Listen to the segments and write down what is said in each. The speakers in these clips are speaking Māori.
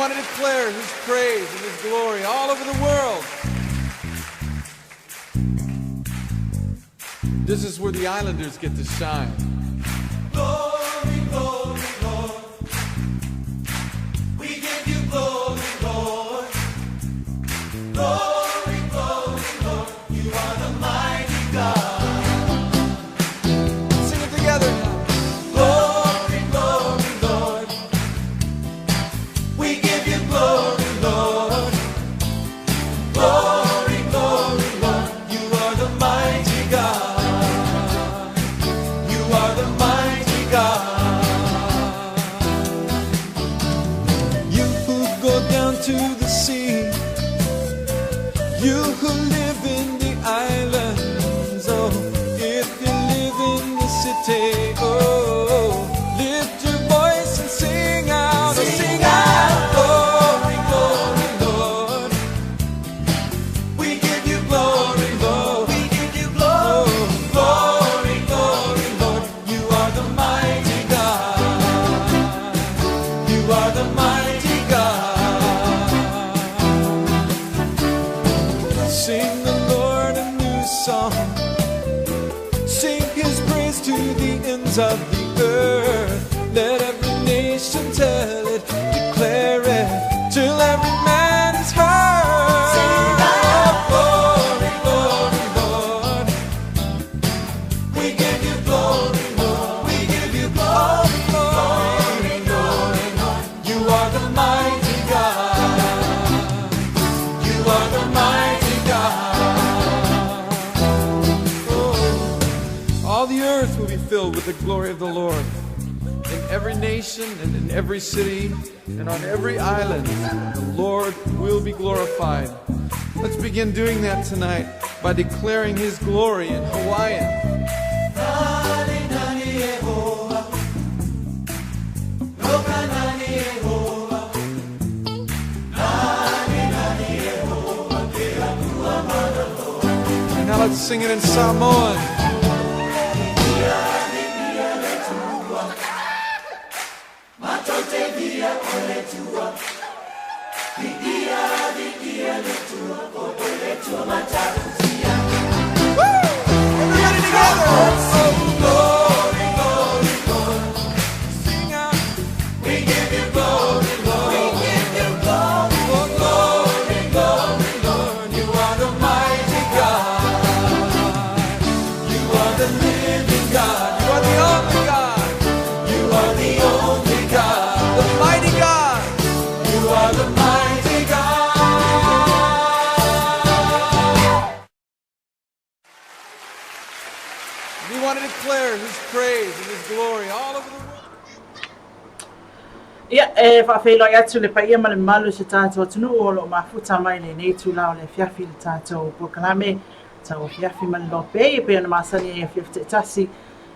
want to declare His praise and His glory all over the world. This is where the islanders get to shine. Glory, glory, Lord. We give you glory, Lord. Glory, glory, Lord. You are the mighty God. Sing it together now. Glory, glory, Lord. We give you glory, Lord. Glory, glory, Lord. You are the mighty God. You are the mighty God. You who go down to the sea, you who live in the islands, oh, if you live in the city, oh, lift your voice and sing out, oh, sing out, glory, glory, Lord. We give you glory, Lord. We give you glory, glory, glory, Lord. You are the mighty God. You are the mighty God. Sing the Lord a new song, sing His praise to the ends of the earth. Let every nation tell it, declare it, till every man is heard. Sing out, glory, glory, Lord. We give you glory, Lord. We give you glory, glory, glory, Lord. You are the mighty God. You are the mighty God. All the earth will be filled with the glory of the Lord. In every nation and in every city and on every island, the Lord will be glorified. Let's begin doing that tonight by declaring His glory in Hawaiian. Nani, nani, Yehovah. Loka, nani, Yehovah. Nani, nani, Yehovah. Te atua manalo. And now let's sing it in Samoan. Matote via oletua. Vidia, vidia, letua. Oletua matakutia. Everybody together! Glory, glory, Lord. Sing out. We give you glory, Lord. We give you glory, glory, glory, Lord. You are the mighty God. You are the living God. You are the only God, You are the only God. the mighty God. You are the mighty God. We want to declare His praise and His glory all over the world. Ia whawhelo i atu le paia ma le malu se tātou atunu o lo mafuta mai le nei tu lao le fiafi le tātou pokalame TAUAFIAFI ma le LOABAY pe ana masani e fiafi te tasi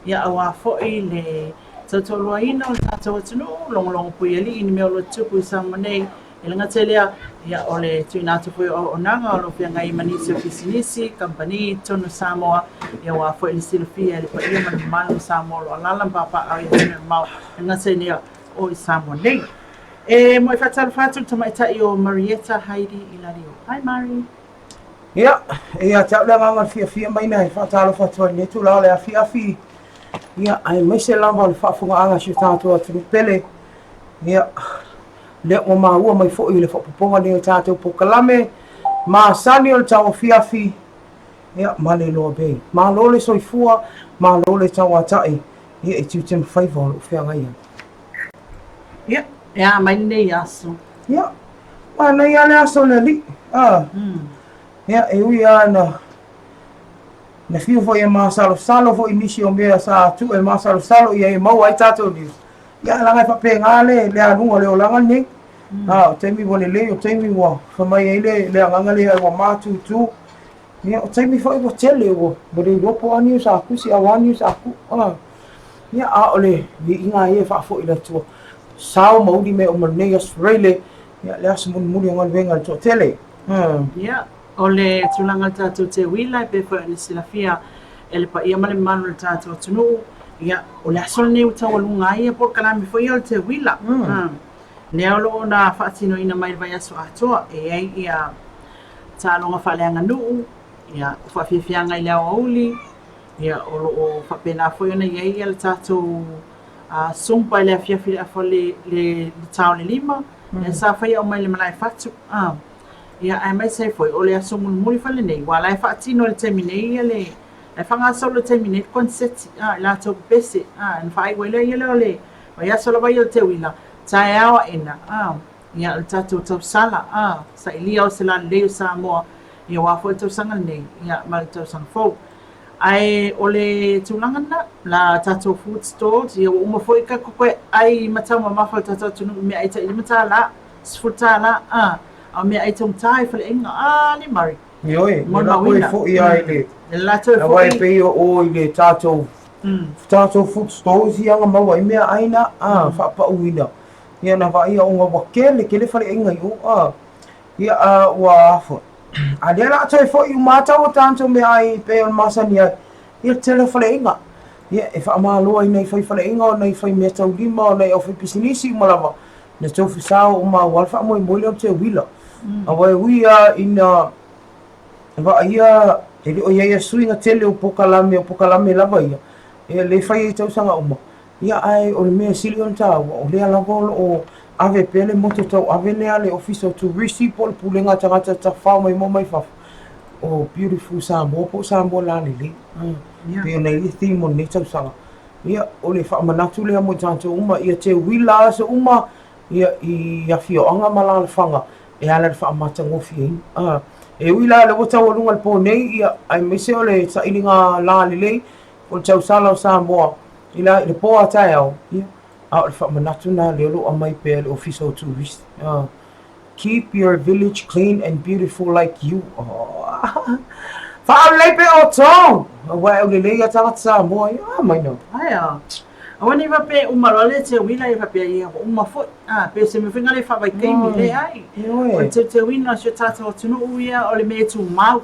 ia awa fo'i le tātou loaina o le tātou atunu longolongo pui ali ini mea o lo tupu i sa manei e langa telea ia o le tuinatu pui o onanga o lo fia ngai manisi o fisinisi kampani tonu Samoa ia wa fo'i le silofia le paia ma le malu Samoa lo alala mpapa au ia tunu mau langa telea o i Samoa nei. Mo i whatala whātu tamaitai o Marietta Heidi Ilario. Hi Mari. Ia, ia te aulea nganga fia mai nei, whaatalo whatua ni tu lao le afi. Ia, ai mai se lamba le whaafunga anga si tātua atu pele. Ia, le o maua mai fo i le whapuponga ni o tātua pokalame. Ma sani o le TAUAFIAFI. Ia, ma le LOABAY. Ma lo le soifua, ma lo le tauatai. Ia, e tiu tem whaiva o le whia ngai. Ia, ia mai nei aso. Ia, ma nei ale aso le li. Ia, e ui ana. Na fiu fo ia masalo fo inisi o mea sa atu e masalo ia e mau ai tātou ni. Ia langa whape ngale le anunga le o langa ni. O teimi wane le o teimi wa whamai e le anganga le wa mātu tu. Ia o teimi fo i wa tele o. Bore ropo ani o sa aku si awani o sa aku. Ia a ole vi inga e whaafo i la tua. Sao mauri me o manei as Faraile. Ia le asa muni o ngal venga le to tele. Ia, o le tulanga tātou te wila pe fo le silafia e le pa ia male manu le tātou tunu. Ia, o le asol nei utawalunga ia por kalami fo ia o te wila. Nea lo na whaatino ina mai vai aso atoa, e ai ia tālonga whaleanga nuu, ia whawhiwhianga i leo auli, ia o whapena foi ona iai ia le tātou sumpa i le awhiawhi a le tau le lima, ia sa whai au mai le malai whatu. Ia ai mai sei foi, o le aso muli whale nei, wa lai whaatino le teminei ia le whangasau le teminei konseti, i la tau bese, na whaai wele ia leo le, wa aso la vai o te wila, tae awa ina, ia le tātou tau sala, sa ilia o se la leo sa moa, ia wafo e tau sanga nei, ia ma le tau sanga fau. Ai o le tūlanga na, la tātou food stores, ia uma foi ka koe ai matau ma mawhau tātou tunu mea ai ta ilimata la, sfuta la, a mea ai tong tai whale inga, ni mari. Ioi, nena koe fo i ai le. La tau Na fo wai pei o i le tātou food stores i anga maua i mea aina, whapa uina. Ia na vai o ngā wakele, kele whale inga i o, ia ua afo. A lea la toi fo i umātau o tātou mea ai pei on masani ai, ia tele whale inga. Ia e wha amaloa i nei whai whale inga o nei whai mea tau lima o nei au whai pisinisi i malawa. Na tau whisao o mā walwha mo i moile o te wila. A wai hui ina wa ia e o ia suinga tele o pokalame lava ia. E le whai e tau sanga uma. Ia ai o le mea sili on tau, o lea lava o ave pele moto tau ave lea le office to receive po le pulenga tangata ta whao mai mo mai whafu. O beautiful Samoa, po Samoa lani li. Pio nei li thimo ne tau sanga. Ia o le wha manatu lea mo tanto uma, ia te wila asa uma, ia i awhio anga malala whanga, e ala le wha mata ngofi ein. E wila le wata walunga le po nei, ia ai mese o le sa ilinga lali lei, o le tau sala o Samoa. Ila le po atai au, ia. A le wha manatu na le olo a mai pe le official tourist. Keep your village clean and beautiful like you. Wha lei pe o tong! Wai o le lei a tangata Samoa, ia mai no. Aia. Awani va pe umarole te wila i va pe ia uma fo pe se me finga le fa vai game le ai o te wina se tata o tunu uia o le me tu mau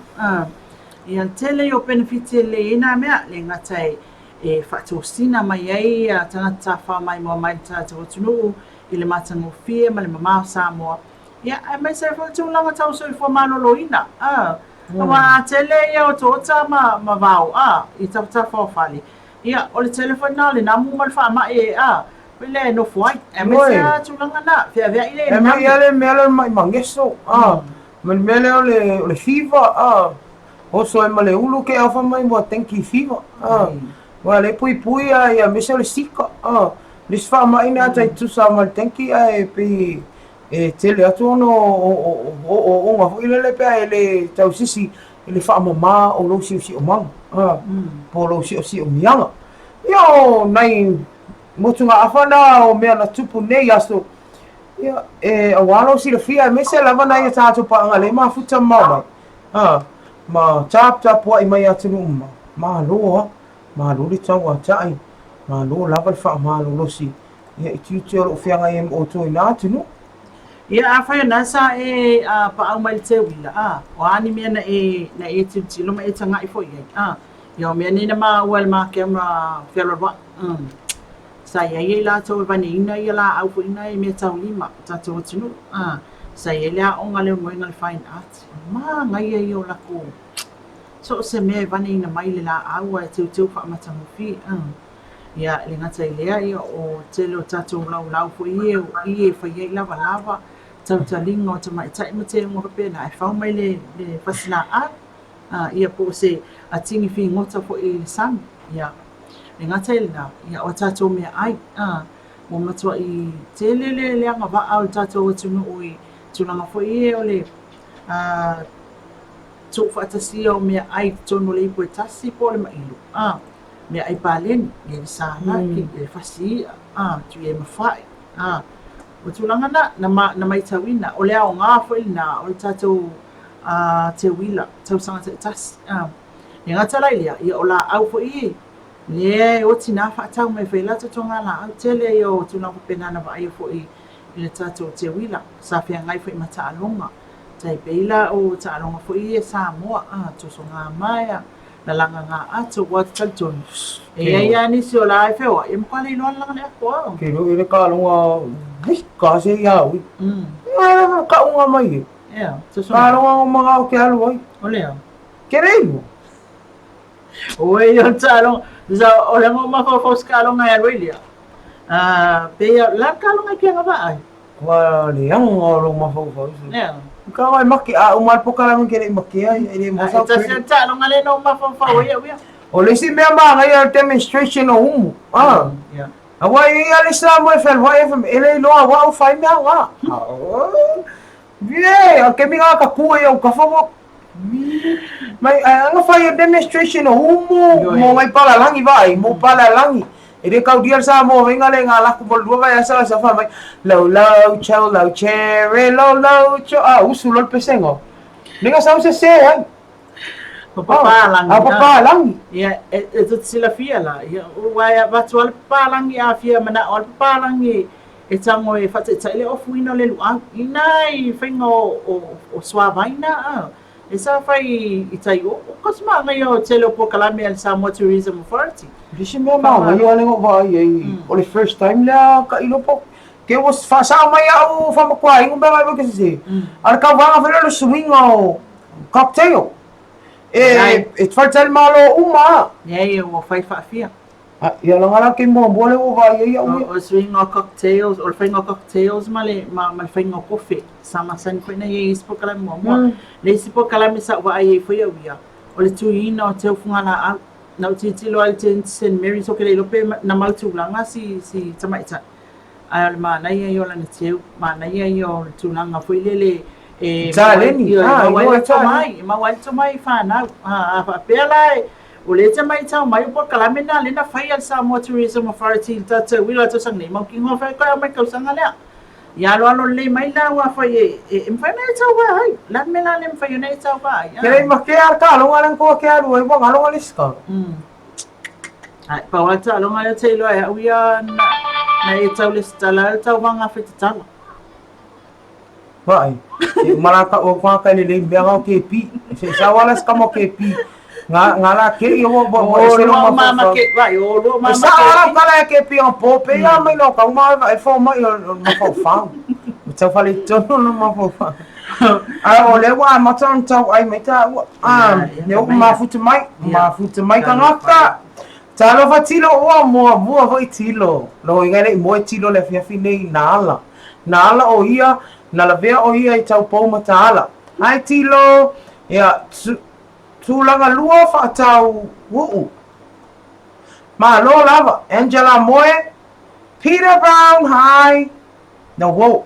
ia tele o benefit le ina mea le ngatai e fa to sina mai ai tangata fa mai mo mai tata o tunu i le matango fie ma le mama Samoa ia ai mai se fa tu langa tau so fo mano loina wa tele ia o tota ma vau i tata fa fali. Ia, o le telefoni na le namu mal wha ma pele no fuai. E me sea tulanga na, fia vea ile. E me ia le mea le mai mangeso, man mea le o le fiva, oso e ma le ulu ke awha mai mua tenki fiva, wa le pui pui ia me sea le sika, le sfa mai na tai tusa ma le tenki e pe e tele atu ono o ngā hui le pia e le tau sisi le wha mama o lo si o mang, po lo si o mianga. Ia nei motu ngā awhana o mea na tupu nei aso. Ia e awalo si le fia me se lava nei a tātou paanga le maa futa mau mai. Ma tap wa i mai atunu uma. Ma loa, ma lo le tau a tai, ma lo lava le wha ma lo losi. Ia i tiuti o whianga i o tō i nā atunu. Ia a whai nasa e pa au mai te wila. O ani mea na e tiuti loma e tanga i fo iei. Ia mea nina ma uel ma camera whelorwa. Sa ia i la tau e vani ina i la au fo ina i mea tau lima. Tātou atunu. Sa ia lea onga leo moenga le fine art. Ma ngai e i o lako. So se mea vani ina mai le la au e teu wha matangu fi. Ia le ngata i lea i o te leo tātou lau fo i e whai i lava. Tau talinga o te mai taima te ngora pēna. E whau mai le fasina art. Ia po se a tingi fi ngota fo i le sami. Ia le ngata i lena. Ia o tātou mea ai. Mo matua i te le anga wa au tātou atunu o i tulanga fo i e o le tō whaatasi o mea ai tono le ipo e tasi po le mailu. Mea ai pāleni. Ia le sāna ki le fasi. Tu e mawhai. O tulanga na mai tawina. O lea o ngā fo i lena. O le tātou te wila, tau sanga te tasi. E ngata lai lea, ia o la au fo i. Lea o tina whaatau mai whailata tonga la au tele i o tuna ko penana wa ai fo i le tātou te wila. Sa whia ngai fo i mata alonga. Tai peila o ta alonga fo i e Samoa. Toso ngā maia, na langa ngā ato wat kaltoni. E ia nisi o la ai whewa, e mkwale i loa langa le ako au. Ke lo i le ka alonga Kasi ia ui. Ka unga mai. Yeah, Ka unga mga o ke alu ai. Oleh. Kereimu. Oi, yo talong. Za oleh mo mafofos kalong ngai Australia. Pe la kalong ngai kia ba ai. Wa le ang oro mafofos. Yeah. Ka ai maki a umal po kalang kere maki ai ele mo sa. Ita siya talong ngai no mafofo ya. O le si mea mga ngai demonstration o humu. Yeah. Awa ia le sa mo fel wa efem ele lo wa fai mea nga. Vie, al ke mi nga ka pua yo ka famo. Mai anga fai demonstration o humu mo mai pala langi vai, mo pala langi. Ede kau dia sa mo venga le nga la ku bol dua vai sa fa mai. Low chow low cherry low cho usulol pesengo. Ninga sa se ai. Papalangi. Ya, itu sila fia lah. Ya, waya batual palangi afia mana ol palangi. Etango e fata ele of wino le luang. Inai fengo o swabaina. Esa fai itai o kosma ngayo telo po kalami al Samoa Tourism Authority. Disi me ma ngayo le ngo vai ai. O le first time la ka ilo po. Que was fa sa mai au fa makwai ngomba mai ke se. Al ka va fa le swing o cocktail. اتفضل malo uma. Yeah, o fai fia. Ya lang ala ke mo bole o vai ya o swing o cocktails o fai cocktails male mal fai coffee. Sama san ko na yes po kala mo. Le si po kala mi sa wa ai foi o ya. O le tuina o te funga na na titilo al St Mary so ke le pe na mal tu langa si tamaita. Al ma na ye yo la ni teu ma na ye yo tu langa foi le Zaleni, mawalito mai whanau. Pēlai, o le te mai tau mai upo kalamena le na whai al Samoa Tourism Authority ta te wila to sang nei mau ki ngō whai koe mai kausanga lea. Ia lo alo le mai la wa whai mwhai nei tau wa hai. Lan me la le mwhai nei tau wa hai. Kere ma ke ar ka alonga lang ko ke aru e wang alonga liska. Ai, pawata alonga le te ilo e uia na e tau le stala tau wanga whetitala. Vai. Malaka o kwa ka le bia o ke pi. Se sa wala ska mo ke pi. Nga la ke yo bo se lo mama ke vai o lo mama. Sa ala ka la ke pi on pope ya mai no ka ma e fo mai no fo fa. Tau fale tono no ma fo fa. O le wa ma tan tau ai mai ta ne o ma futu mai ka ngata. Talo fa tilo o mo vo tilo. Lo ingale mo tilo le fia fine nala. Nala o ia na la vea o ia I tau pau mataala. Hai tilo, ia tūlanga lua whaatau wuu. Ma lo lava, Angela Moe, Peter Brown, hi. No, whoa.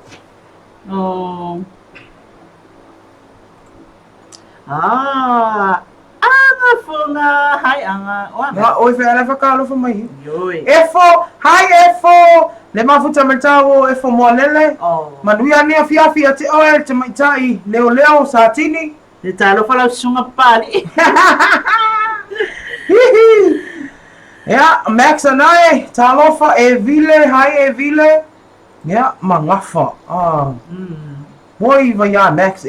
Oh. Anga funga, hai anga. Nga oi whea whakalo wha mai. Yoi. Efo, hai Efo. Le mafuta metao Efo moalele. Manui ania fiafi ate oe te maitai leo satini. Le talo whala sunga pali. Ya, Max anae, talofa e vile, hai e vile. Ya, mangafa. Moi va ya Max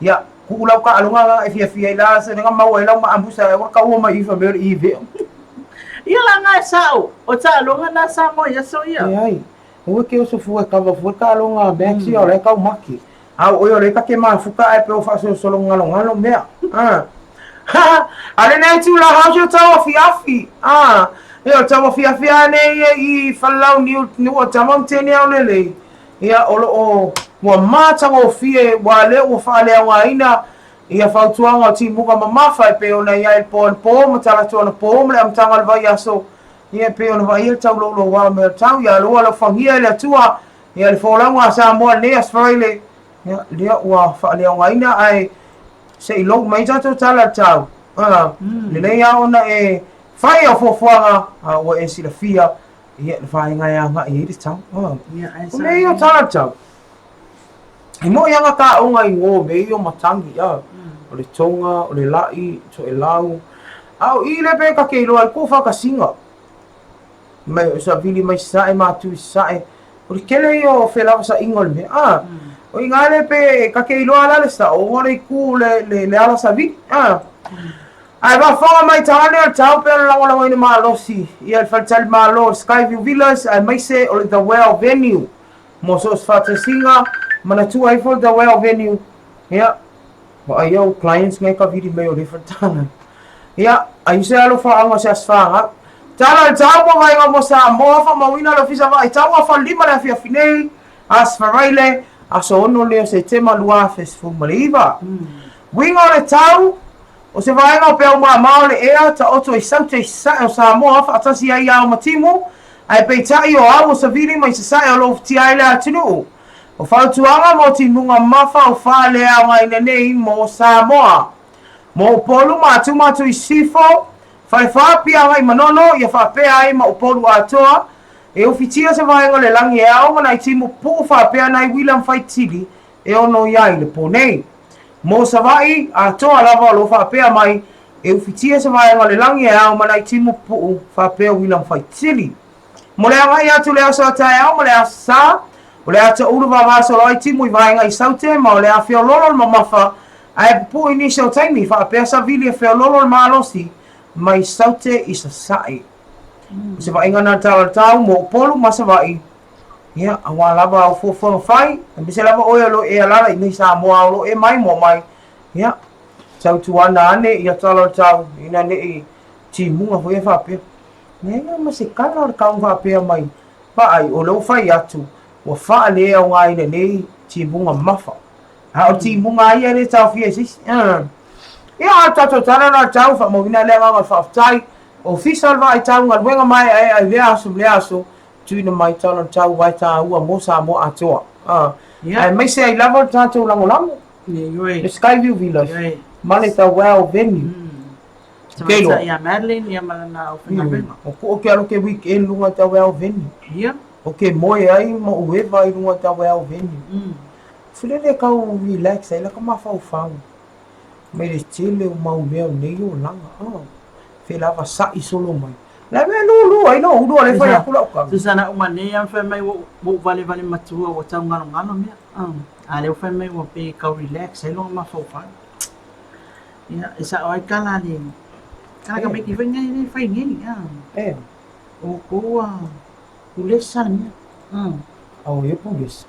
ya. Kulau ka alunga e fiafi ila se nga mau ila ma ambusa e ka uma I fa mer I ve. Ia la nga sao. O ta alunga na sa mo ya so ia. Ai. O ke o so fu ka va fu ka alunga Max ia le ka maki. Au o le ka ke ma fu ka e pe o fa so solo ngalo mea. Ale nei tu la haujo TAUAFIAFI. Ia TAUAFIAFI ane I falau ni o tamantene au lele. Ia o wa mata o fie wa le o fa le wa ina ia fa tuanga ti muga mamafa pe ona ia po matala tona po le am tanga vai aso ia pe ona vai tau lo wa me tau ia lo fangia le tua ia le fola wa sa mo ne as Faraile ia le wa fa le wa ina ai se lo mai to tala tau le ia ona fai o fofuanga o sila fia ia le fai nga ia nga I tau ia ai sa le ia tala tau I mo yanga ka o ngai ngō me I o matangi o le tonga, o le lai, so e lau. Au I le pe ka keilo al ko whakasinga. Mai sa vili mai sae mātu sae. O le kele I o whelawa sa ingol me. O I ngā le pe ka keilo ala le sa o ngore I ku le ala sa vili. Ai wa whaga mai tāne al tau pe ala langola ina mālosi. I al whaltali mālo Skyview Villas ai mai se o le The Well Venue. mo so singa mana tu ai for the well venue ya wa ai clients ngai ka vidi me o different time ya ai se alo fa anga se asfanga tala tawa vai nga mo sa mo fa mawina lo fisa vai tawa fa lima la fia finei as Faraile aso ono leo 6Setema lua festival maliva winga le tau o se vai nga pe o ma le ea ta oto I saute sa mo fa atasi ai au matimu ai pe tai o au sa vili mai se sai alo ti ai la tinu o fa tuanga mo tinunga mafa o fa le a mai nei mo sa mo polu matu I sifo fai fa pia ai manono ia fa pe ai ma polu atoa e ofitia se vai ngole langi e au mana I timu pu fa pe ai William fai tili e ono ia I le ponei mo sa vai atoa lava lo fa pe mai e ofitia se vai ngole langi e au mana I timu pu fa pe William fai tili mo le ai atu le asa tai au mo le asa o le ata ulu va so ai timu I vai ngai saute ma o le afio lolo ma mafa ai pu initial time fa pe sa vili fe lolo malosi mai saute I sa sai se va ingana tau mo polu masa vai ya awa lava o fo fai e se lava o lo e ala I sa mo lo e mai mo mai ya sau tu ana ane ia tau ina ne timu nga foi fa pe nenga ma se kala o ka fa pe mai fa ai o lo fai atu o fa le o ngai ne timu nga mafa ha o timu nga ia le tau fie sis ia tato tana na tau fa mo vina le nga fa tai official vai tau nga wenga mai ai le aso tuina mai tau vai tau mo sa mo atoa ai mai se ai lava tato langolango the Skyview Villas male tau well venue Kelo ia Madeline ia malana o fenga o ke alo ke weekend lunga tau well venue ia o ke moe ai mo uwe vai lunga tau well venue fule le kau relax ai la ka mafau fau mai le tele o mau mea nei o langa fe lava sa'i solo mai la me lulu ai no udu le fai akula ka Susana umane am fe mai wo vale matua o tau ngano mea ale o fe mai wo pe ka relax ai lo ma fo fa ya isa ai kala ni kala ka me ki venga ni fai ngi o ko pulesa ni au ye pulis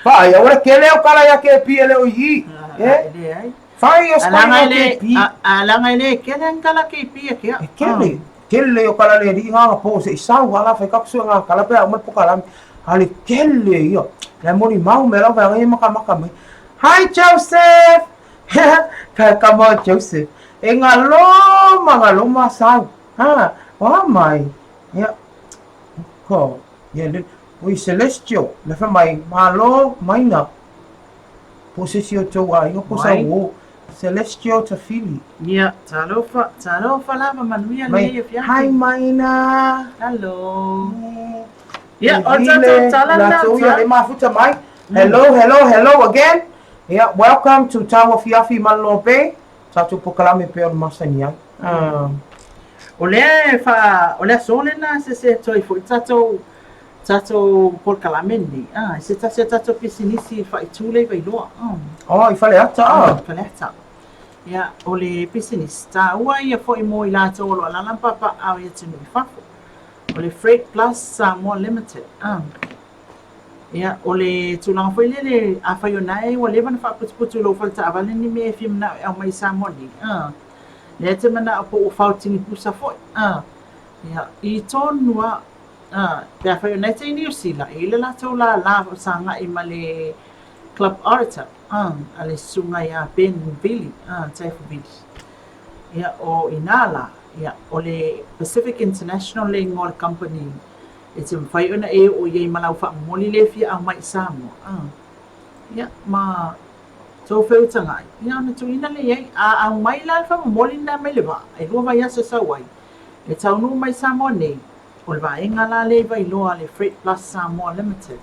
vai agora que leo kala ya ke piele o yi fai os kala ke pi alanga ile kelen kala ke pi ke kele o kala le ri nga po se sa wala fai kapsu nga kala pe amal po kala ale kele yo la moni mau me la va ngi maka me hi Joseph ka mo Joseph e nga lo ma sa wa mai ya ko ya oi celestial la fa mai malo maina posesio to ai no posa wo celestial to fili ya talofa lava manuia le fia hi maina hello ya o tala la to ya le mafuta mai hello again yeah welcome to TAUAFIAFI LOABAY tatu pokalame pe on masania ole sole na se toi fo tato por calamenti se tato pisinisi fa itule vai loa I fale ata ya ole pisinis ta ua ia fo I mo I lato lo la papa au ia tinu fafo ole freight plus more limited ya ole tulang fo ile a fa yonai wa levan fa putu lo falta avale ni me film na au mai samoni le te mana po fa tini pusa fo ya I tonua pe fa yonai te ni usila ile la to la sanga I male club arta ale sunga ya Ben Billy Taifu Billy ya o inala ya ole Pacific International le ngol company it's in fai ona e o ye malau fa moli le fi au mai samo ya ma so feu tanga ya na tu ina le ye au mai la fa moli na mai le ba e lo va ya se sa wai e tau no mai samo ne o va e ngala le vai lo ale freight plus samo limited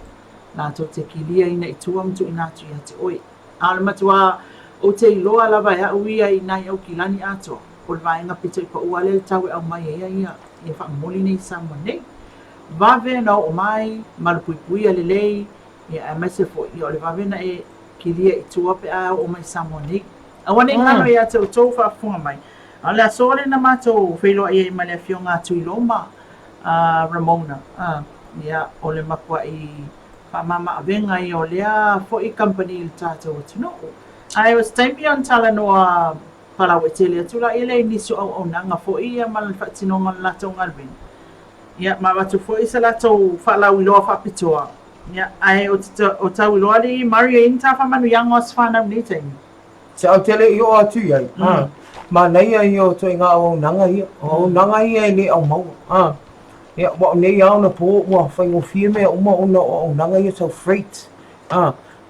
na to te kilia ina I tuam tu ina tu ya te oi ala matua o te loa lava ya uia I nai au kilani ato o le vaenga pita I pa ua le tau au mai ia wha moli nei sama nei vave na o mai malupui a lelei ia mese fo I o le vave na e kilia I tua pe a o mai sama nei awane ngano ia te o tau wha funga mai ale a sole na mato whelo ia I male fionga tui loma Ramona ia o le makua i whamama awenga i o lea fo i company i tātou atunu. Ai was taimi on tala noa parawe tele atula i le nisi au nanga fo i a malan whatinonga lato ngalwin. Ia ma watu fo i sa lato whalau iloa whapitoa. Ia ai o tau iloa li Maria in ta whamanu yangos whanau ni taimi. Se au tele i o atu iai. Ma nei ai o toi ngā au nanga ia. Au nanga ia e le au maua. Ia wa nei au na po ua whaingo fia mea uma ona o au nanga ia tau freight.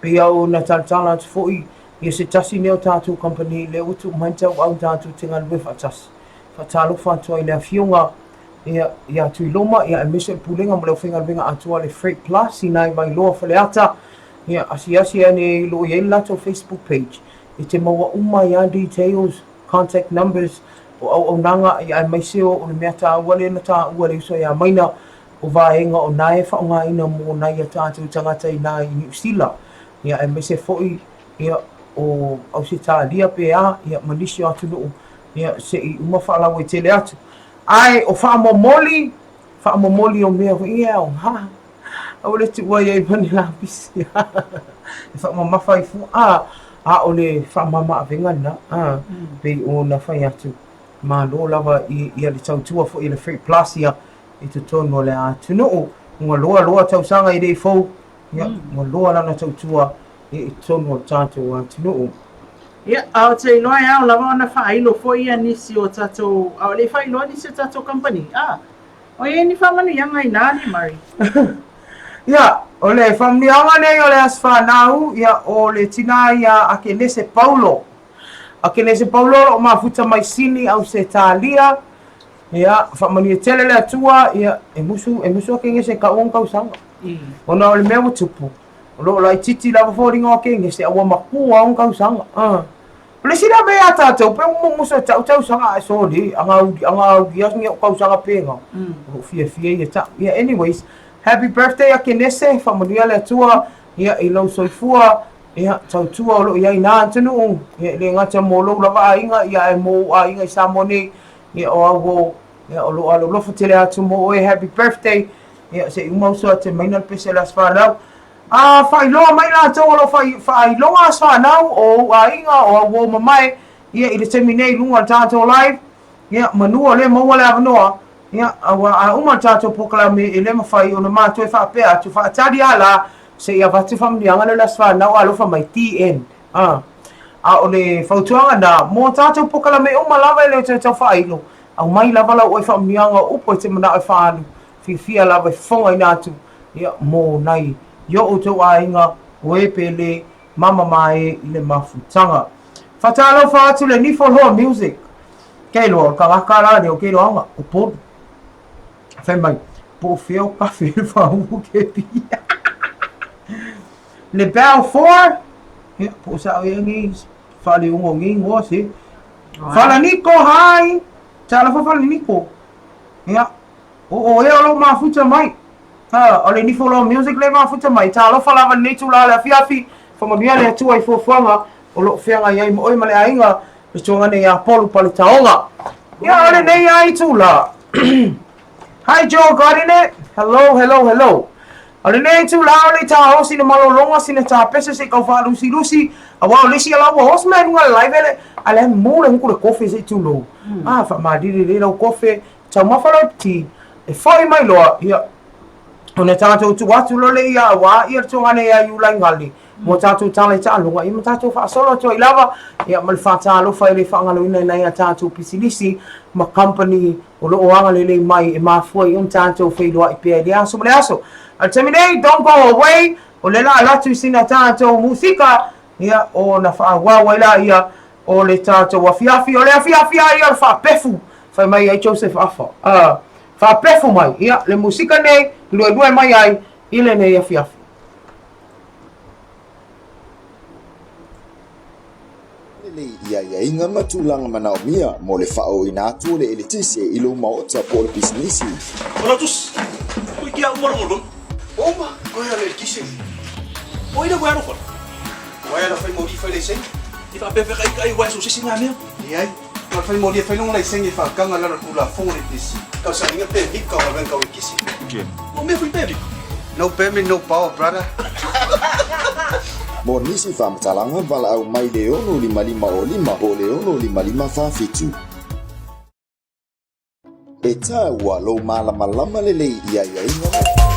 Pe au na talatala atu fo i. Ia se tasi neo tātou company le utu maintau au tātou tinga lue whatasi. Whatalo whatua i lea fionga. Ia tui loma, ia emise pulenga mo leo whinga winga atua le Freight Plus. I nai mai loa whaleata. Ia asi ane lo i lato Facebook page. I te maua ia details, contact numbers. O au nanga ia mai seo o le mea tā uale na tā uale uso ia maina. O vaenga o nae whaonga ina mo nai a tātou tangata i nai New Zealand. Ia emise foi ia o au se tālia pea, ia manisi atu nuu. Ia se i uma whaalawa i tele atu. Ai, o whaamomoli o mea ia o ha. Au le tu ua iai mani la pisi. E whaamamafa i fu. O le whaamama awenga na. Pei o na whai atu. Ma lo lava ia le tautua fo i le Freight Plus ia. I te tono le atu nuu. Ngā loa tausanga i rei fau. Ia, ngā loa lana tautua. I tono tātou atu nuu. Ia, au te iloa au lava ona whailo fo ia nisi o tātou, au le whailoa nisi o tātou company. O ia ni whamanu yanga i nāni, Mari. Ia, o le whamanu yanga nei o le as whanau, ia o le tina ia ake nese Paulo. Ake nese Paulo o mafuta mai sini au se tālia. Ia, whamanu i tele le atua, ia, e musu ake ngese ka uang kausanga. Ona o le mea tupu. Lo lai titi lava fōringa o kenge se awa makua o kausanga. Le sila mea tātou, pe musa tau sanga a sōri, anga audi asngi o kausanga pēnga. O fia i ta. Yeah, anyways, happy birthday a kenese, whamanuia le atua, ia i lau soifua, ia tautua o lo ia i nā antanu, ia le ngata mō lau lava a inga, ia e mō a inga i Samone, ia o au ia o lo alo lofa tele atu mō oe happy birthday, ia se umausa te mainal pese las whanau. Whailoa mai la tau alo whailoa as whanau o a inga o a wō mamai ia i le temi nei lunga tātou live ia manua le maua le avanoa ia a uma tātou pokalame e le mawhai o na mātou e whaapea tu whaatari ala se ia vatu whamnianga le las whanau alofa mai TN o le whautuanga na mō tātou pokalame o malama e le tātou whailo au mai lava lau o e whamnianga upo e te mana o whaanu fia lava e whonga i nātu ia mō nai yo o tau a inga o e pele mama mai i le mafutanga. Whatalo whaatu le nifol hoa music. Kei loa, ka wakara ni o kei loanga, o podu. Whai mai, po whio kawhi whaungu ke pia. Le bell 4, po sa o yangi, whale ungo ngingo si. Whala niko hai, tala whawhale niko. O e alo mafuta mai. O le nifolo music le mafuta mai ta lo fala van netu la la fiafi fo mo bia le tu ai fo fuanga o lo fianga ia mo male ainga le tonga ne ya polu pali taonga ya le nei ai tu la hi Joe got in it hello ale nei tu la le ta o sina malo longa sina ta pesa se ka fa lusi a wa le si ala wa hosman nga live ele ale mo le ku le coffee se tu lo fa ma di le lo coffee ta ma fa lo ti e foi mai lo ia ona tātou tu atu lole ia wa ia tongane ia yulai ngali mo tātou tala i tālunga i mo tātou whaasolo to i lava ia mal whaatalo whai le whaangalo ina nei a tātou pisilisi ma company o lo oanga le mai e mafua i tātou whailoa i pia le aso male aso al temi nei don't go away o le la latu sina tātou musika ia o na whaawawa ila ia o le tātou afiafi o le afiafi ia le whaapefu whai mai ai Joseph Afa whaapefu mai ia le musika nei lua mai ai ile nei afiafi. Ia inga matulanga mana o mia mo le whao i nātua le elitise i lo mao ta po le bisinisi. Ola tus, oi kia umaro. Oma, koe ale kisi. Oi na koe aro fora. Koe ala fai mori fai le seng. I fa pepe kai wai so sisi ngamia. Ia, ma fai mori fai longa le seng i fa kanga la tula fo le kisi. Ka sa inga pe hika wa venka o kisi. Ke. me fui baby. No payment, no power, brother. Mo nisi whamatalanga wala au mai le ono 55 o le ono 55 whawhitu. E tāua lo malama lelei ia inga.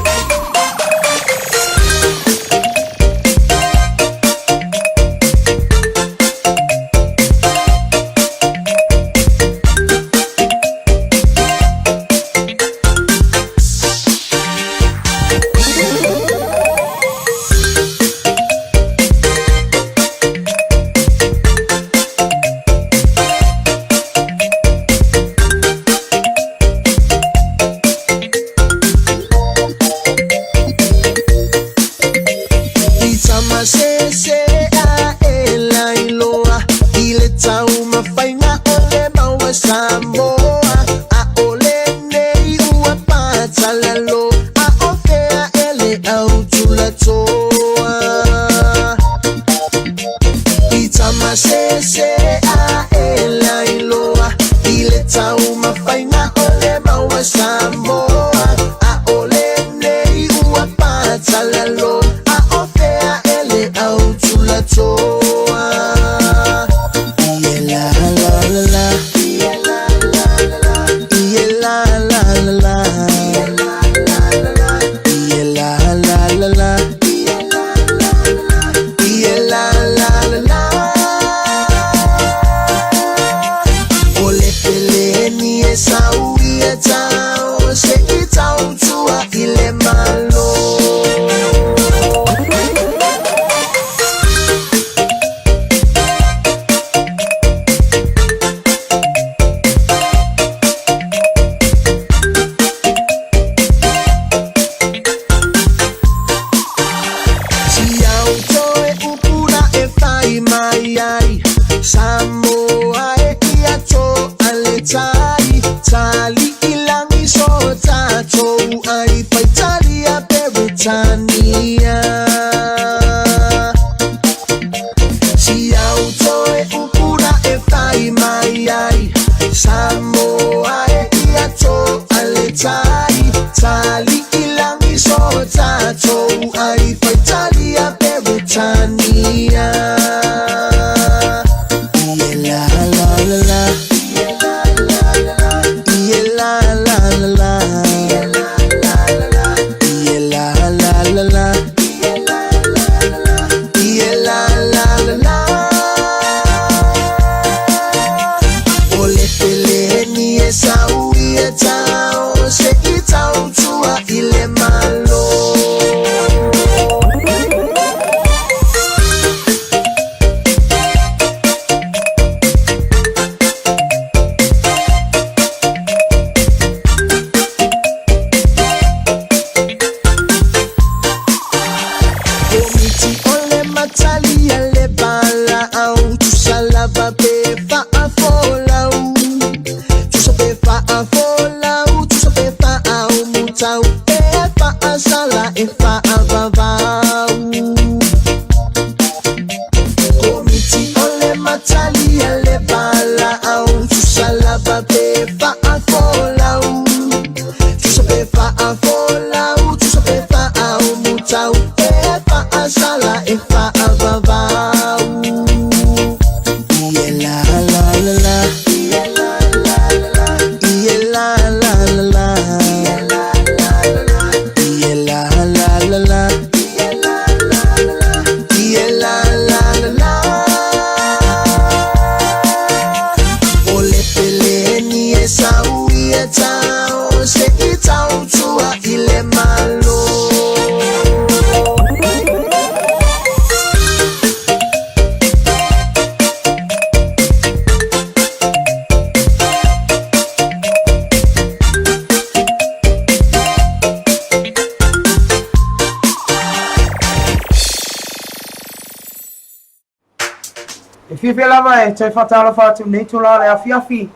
Fifi lava e toi fatala fatu nei tula le afiafi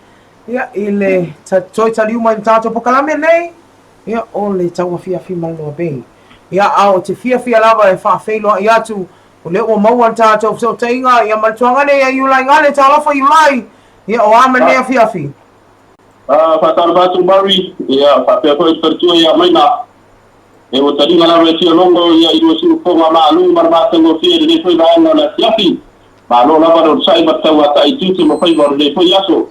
ia ile toi taliu mai tato pokalame nei ia o le TAUAFIAFI ma LOABAY ia au te fiafi lava e fa feilo ia tu o le o mau tato so tainga ia maltuanga ne ia yulai ngale talofa yulai ia o amane afiafi fatala fatu bari ia fa pe ko tertu ia mai na e o tadi ngala re tia longo ia i do su ko ma lu mar ba tengo fie de foi ba na la fiafi ba lo la ba do sai ba tawa ta i tu mo foi ba de foi yaso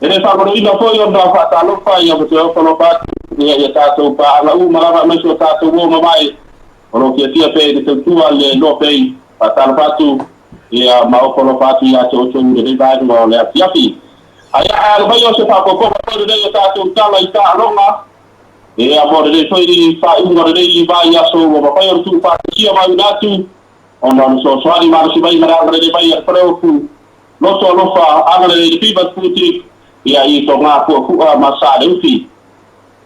e re fa ko ina foi o da fa ta lo fa ia bo te o no ba ia ia ta to pa la u mara ba me so ta to mo mai o lo ke tia pe de tu ale lo pe pa ta fa tu ia ma o no fa tu ia to de ba no la fiafi aya al ba yo se fa ko de ta to ta la ita longa e a mo de foi di fa un mo de li va ya so mo pa yo tu fa sia mai datu on non so swali ma si vai mara de vai ya pro fu lo so lo fa agre de piba puti ya i to nga fu ma sa de fi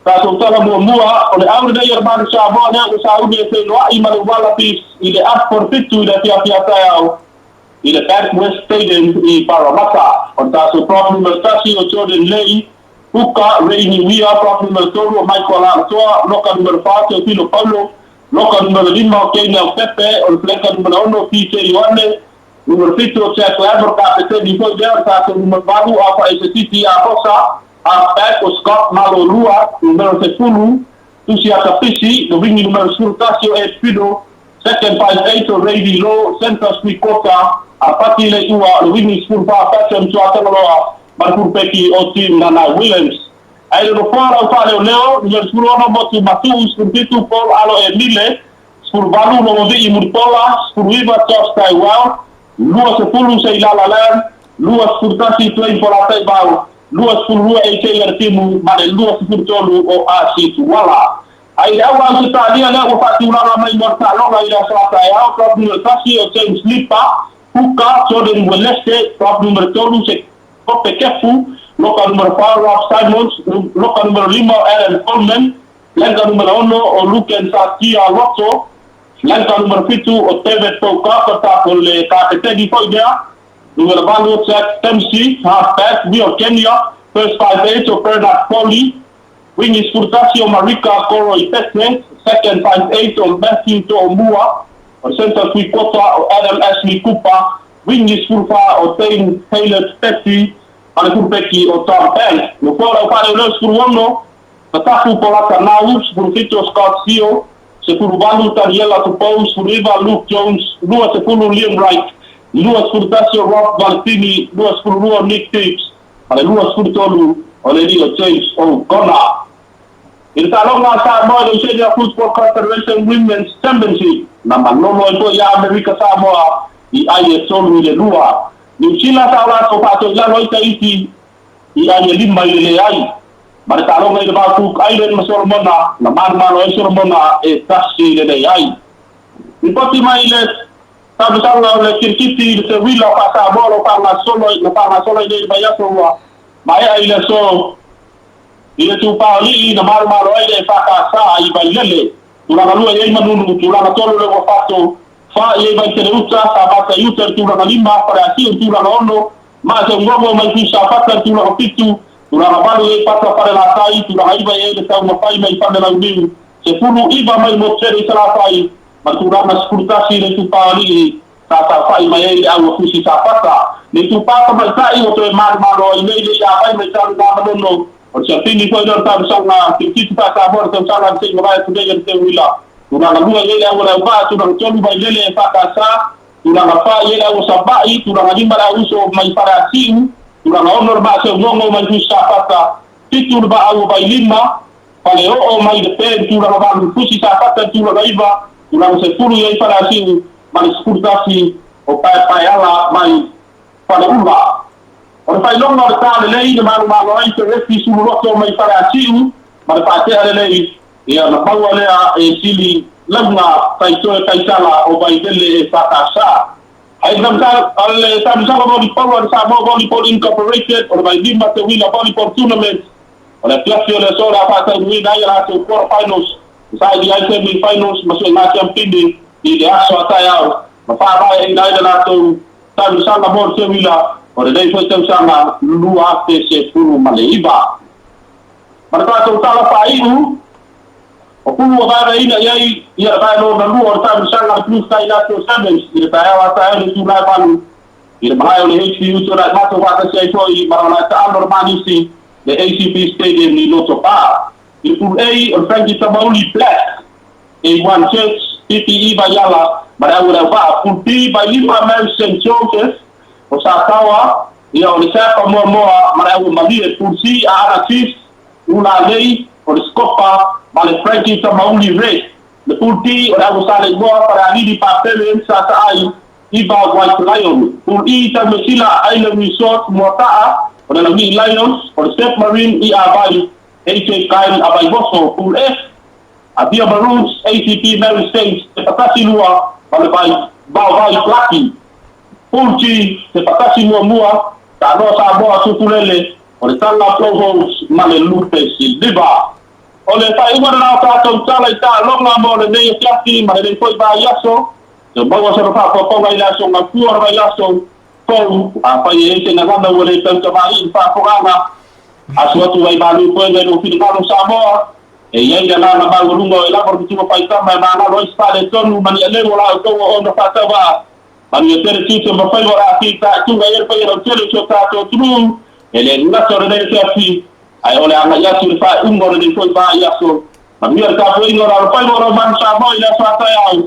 ta to ta mo mua o le agre de ya ma sa bo na sa u de fe no i ma wala pis i de up for fit to de pia ta i le Park West Stadium i Paramata on ta so problem ta si o Jordan Lei Uka Reini Wia Prof. Número Toro, Michael Artoa, Loca Número 4, Pino Paulo, Loca Número 5, Kenia Pepe, Fleca Número 1, PJ Ioane, Número 5, Jack Labor, KPT, Nico Del, Tato Número 4, Alpha SCT, Aposa, Alpha Scott Malo Lua, Número 10, Tusia Tapisi, Dovingi Número 5, Tasio Espido, Second 5-8, Reidi Low, Central Street Kota, Apati Leua, Dovingi School Far Fashion, Tuataloa, Markur Peki o tim Nana Williams. Ai no fora o fale o leo, ni el suru ono motu matu, skurpitu Paul alo e mile, skurvalu no movi i murtola, skurviva tos Taiwan, lua se fulu se ilala lan, lua skurtasi tuen pola taibau, lua skurua e te yartimu, mane lua skurtolu o asi tuwala. Ai awa se talia leo o fati ulanga mai morta longa ila sata e au, Prof. Número Tasi o James Lipa, Huka, Jordan Weleste, Prof. Número Tolu se Kope Kefu, Loka Número 4, Rob Simons, Loka Número 5, Aaron Coleman, Lenka Número 1, o Luken Sakia Lotto, Lenka Número 7, o David Pouka, kota con le KPT di Foidea, Número 4, Jack Dempsey, halfback, Rio Kenya, First 5-8, o Bernard Foley, Winnie Spurtasio Marika Koro Ipesne, Second 5-8, o Matthew Toomua, o Central Sweet Kota, o Adam Ashley Cooper, Winnie Spurfa, o Tain Taylor Petty, ale kurpeki o Tom Penn. No fora o pare o skurwono, tatafu polaka nau, skurfito Scott Sio, se kurvalu Tariela Tupou, skuriva Luke Jones, lua se kulu Liam Wright, lua skurtasio Rob Valentini, lua skurua Nick Tips, ale lua skurtolu o le dio James O'Connor. Il talonga Samoa do Senior Football Confederation Women's Championship, na manolo ito ya America Samoa, i ai solu le lua. New Zealand saula ko pato ila no iti i ai lima ile ai. Mare talo ngai ba ku ai le masor mona na man malo ai sor mona e tasi le ai. Ipoti mai le tabu saula le kirkiti le wila pa sa bolo pa na solo ile ba ya so wa. Mai ai le so ile tu pa li na mal malo ai le pa ka sa ai ba ile. Tura lu ai manunu tura na tolo le fato fa ye ba te uta sa ba te uta tura na lima para si tura na ono ma se ngomo mai tu sa fata tura na pitu tura na balu ye pata para la tai tura ai ba ye de sa mo pai mai pa na udiu se fulu iba mai mo tere sala pai ma tura na skurtasi le tu pali sa pai mai ye au fusi sa fata le tu pa mai sai o to mar malo ile ile ya pai mai sa da no o se fini ko do ta sa na ti pa sa mo to sa na se mai tu de te wila tuna ngua yele awala ba tuna tolu ba yele pa kasa tuna ngapa yele awu sabai tuna ngimba la uso mai para siu tuna honor ba se ngongo mai tu sapata titur ba awu ba lima pale o mai de pe tuna ba lu fusi sapata tuna gaiba tuna se furu yele para siu mai skurtasi o pa ala mai pale umba on pa longo ta le lei de malu malu ai te refi su roto mai para siu mai pa te ale lei ia na paua lea e sili lagna kaisala o baidele e whakasa. Ai namsal ale tamsala volleyball sa volleyball incorporated o baidima te wina volleyball tournament o le klasio le sora fata wina ia to quarter finals sa di semi finals maso na champion di de aso ataya ma fa ba e dai na to tamsala mo se wila o le dai foi tamsala lu afte se furu maleiba. Marka to sala paiu o kuwa bara ina yai ia ba no na lu o ta misanga plus kai na to sevens ia ta ya ta ele tu la balu ia ba o le HPU to la mato wa ta sei foi marana ta normalisi the ACP stadium ni loto pa ia pu ei o Frankie Tabauli Black A1 Church, PPE Bayala, Marawa, Pulpi, Bayima, Mary St. Joseph, Osakawa, Olisaka Momoa, Marawa Malia, Pulsi, Aratis, Una Lei, Oliscopa, Male Frankie, Tamauli Race, the Pulpi, or I was selling more for a needy papel, Sasa, Iba White Lion, Puli, Tamasila Island Resort, Mota, or the Lions, or the Step Marine, Abai, HK Kyle Abaiboso, Pool F. Abia Maroons, ATP, Mary States, the Patasinua, Balabai, Bawai Plaki, Pulchi, the Patasinua Mua, Tanosa Boa Supulele, or the Tala Provos, Malelupes, Diva. Ole Taiwan Tato Talita, Longa More, the Day of Yaki, Malay by Yaso, the Bowas of Papa Yaso, Mapua Yaso, Pong, Apaye, and another way they tell Tamari, Papurana, as what way Balu, when we Filipano Samoa. Yeye na bango ela por kutuma paita na rois pale tonu mani ele wala to onda patava mani tere tito ba fai wala kita tu ga yer pa yer tele chota to tru ele na tore de tafi ay ole anga ya tu fa ngoro de foi ba ya so mani er ta foi ngoro pa ngoro man sa mo ila sa ta ya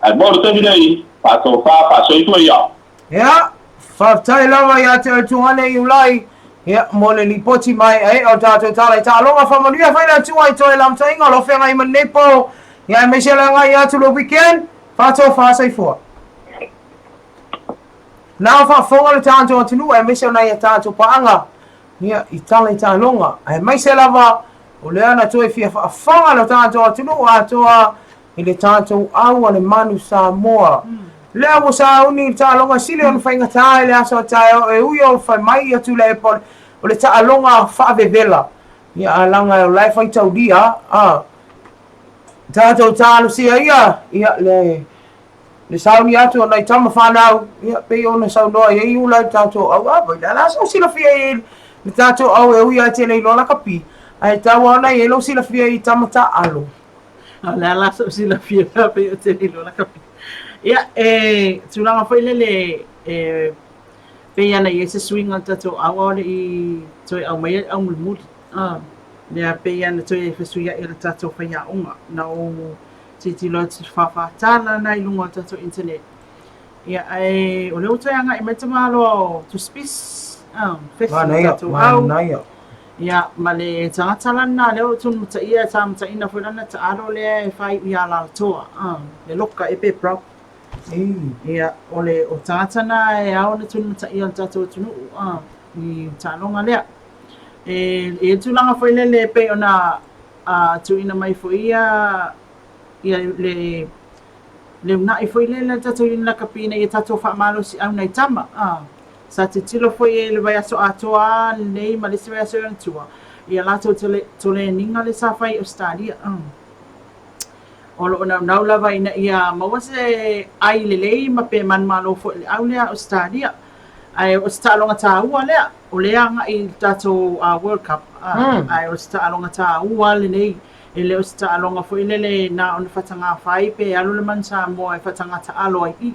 ay bor te dei pa to pa so itu ya fa tai lava ya te tu hane ulai ya mole li poti mai o tato tala ta longa familia fa na tu ai to lam ta inga lo fe ngai manepo ya me shela ngai ya tu lo weekend fa to fa sai fo na fa fo le tanto tinu e me shela ya tanto pa anga ya itala ta longa ai mai shela va o le ana to e fi fa lo tanto tinu a to ile tanto au le manu sa moa le mo sa uni ta longa sile on fa inga ta le aso ta e uyo fa mai ya tu le pol o le ta longa fa vevela ya alanga life ai tau dia ta lo sia ia le sa uni atu na tama fa na ya pe ona sa no e u la ta to au ba la so sila fia le ta to au e uya te le lola kapi ai ta wana e lo sila fia I tama ta alo la so sila fia pe te le lola kapi ya tulanga foi le pe ana yese swing on tato awole I toi au mai au mulmul le pe ana toi fe suya I tato fa ya unga na o titi lo fa tala na ilunga tato internet ya o le toi anga I metamalo to space fe tato au ya male tala na le tun muta ia ta ina foi na ta alo le fai ya la toa le loka e pe pro ia ole o tata na e ao na tunu ta ia tato tunu I talonga lea e tulanga foi le pe ona tu ina mai foi ia le na I foi le tato ina kapina I tato fa malo si au nei tama sa te tilo foi le vai aso atoa nei ma le se vai aso tua ia lato tole ninga le sa fai Australia Olo na naula vai na ia mawase ai lelei ma pe man malo fo le aulia Australia ai o sta longa ta ua le o le anga I tato World Cup ai o sta longa ta ua le nei ele o sta longa fo le na on fatanga fai pe alu le man sa mo e fatanga ta alo ai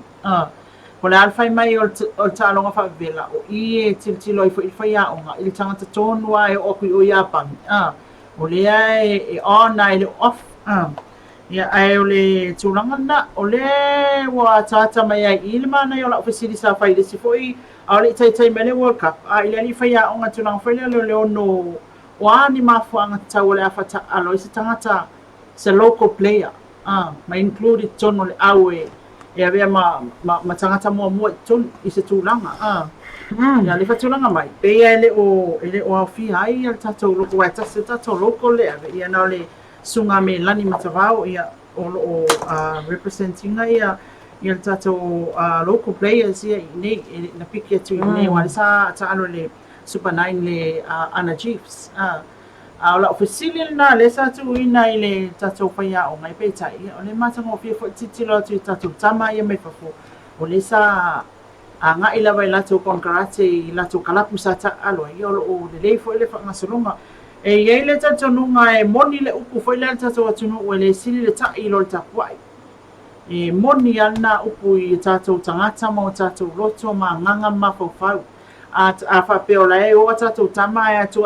ko le alfai mai o ta longa fa vela o I tilo I fo ia onga I tanga ta tonu ai o ku o ia pan o le ai on ai le off ya ai ole tulanga na ole wa tata mai ai ilma na yo la ofisili sa fai de sifoi ale tai mele World Cup ile ali fai ya onga tulanga fai le no wa ni mafu anga tawole afata alo isi tangata se local player ma include tono le awe e ave ma tangata mo ton isi tulanga ya le fatulanga mai pe ele o fi ai al tato local wa tato local le ave ya na le sunga me lani matavao ia o representing ia tato local players ia nei na piki tu nei wala sa alo le Super 9 le Ana Chiefs la official na le sa tu ina ile tato fa ia o mai pe tai o le mata ngo fi fo titilo tu tato tama ia me fa fo o le sa nga ila vai la tu konkarate la tu kala pusata alo ia o le fo le fa ngasolonga e ye le tato nunga e moni le upu foi le tato atunu o le sili le ta ilo ta kwai e moni ana upu I tato tangata mo tato loto ma nganga ma fo fau a fa pe ola e o tato tama e atu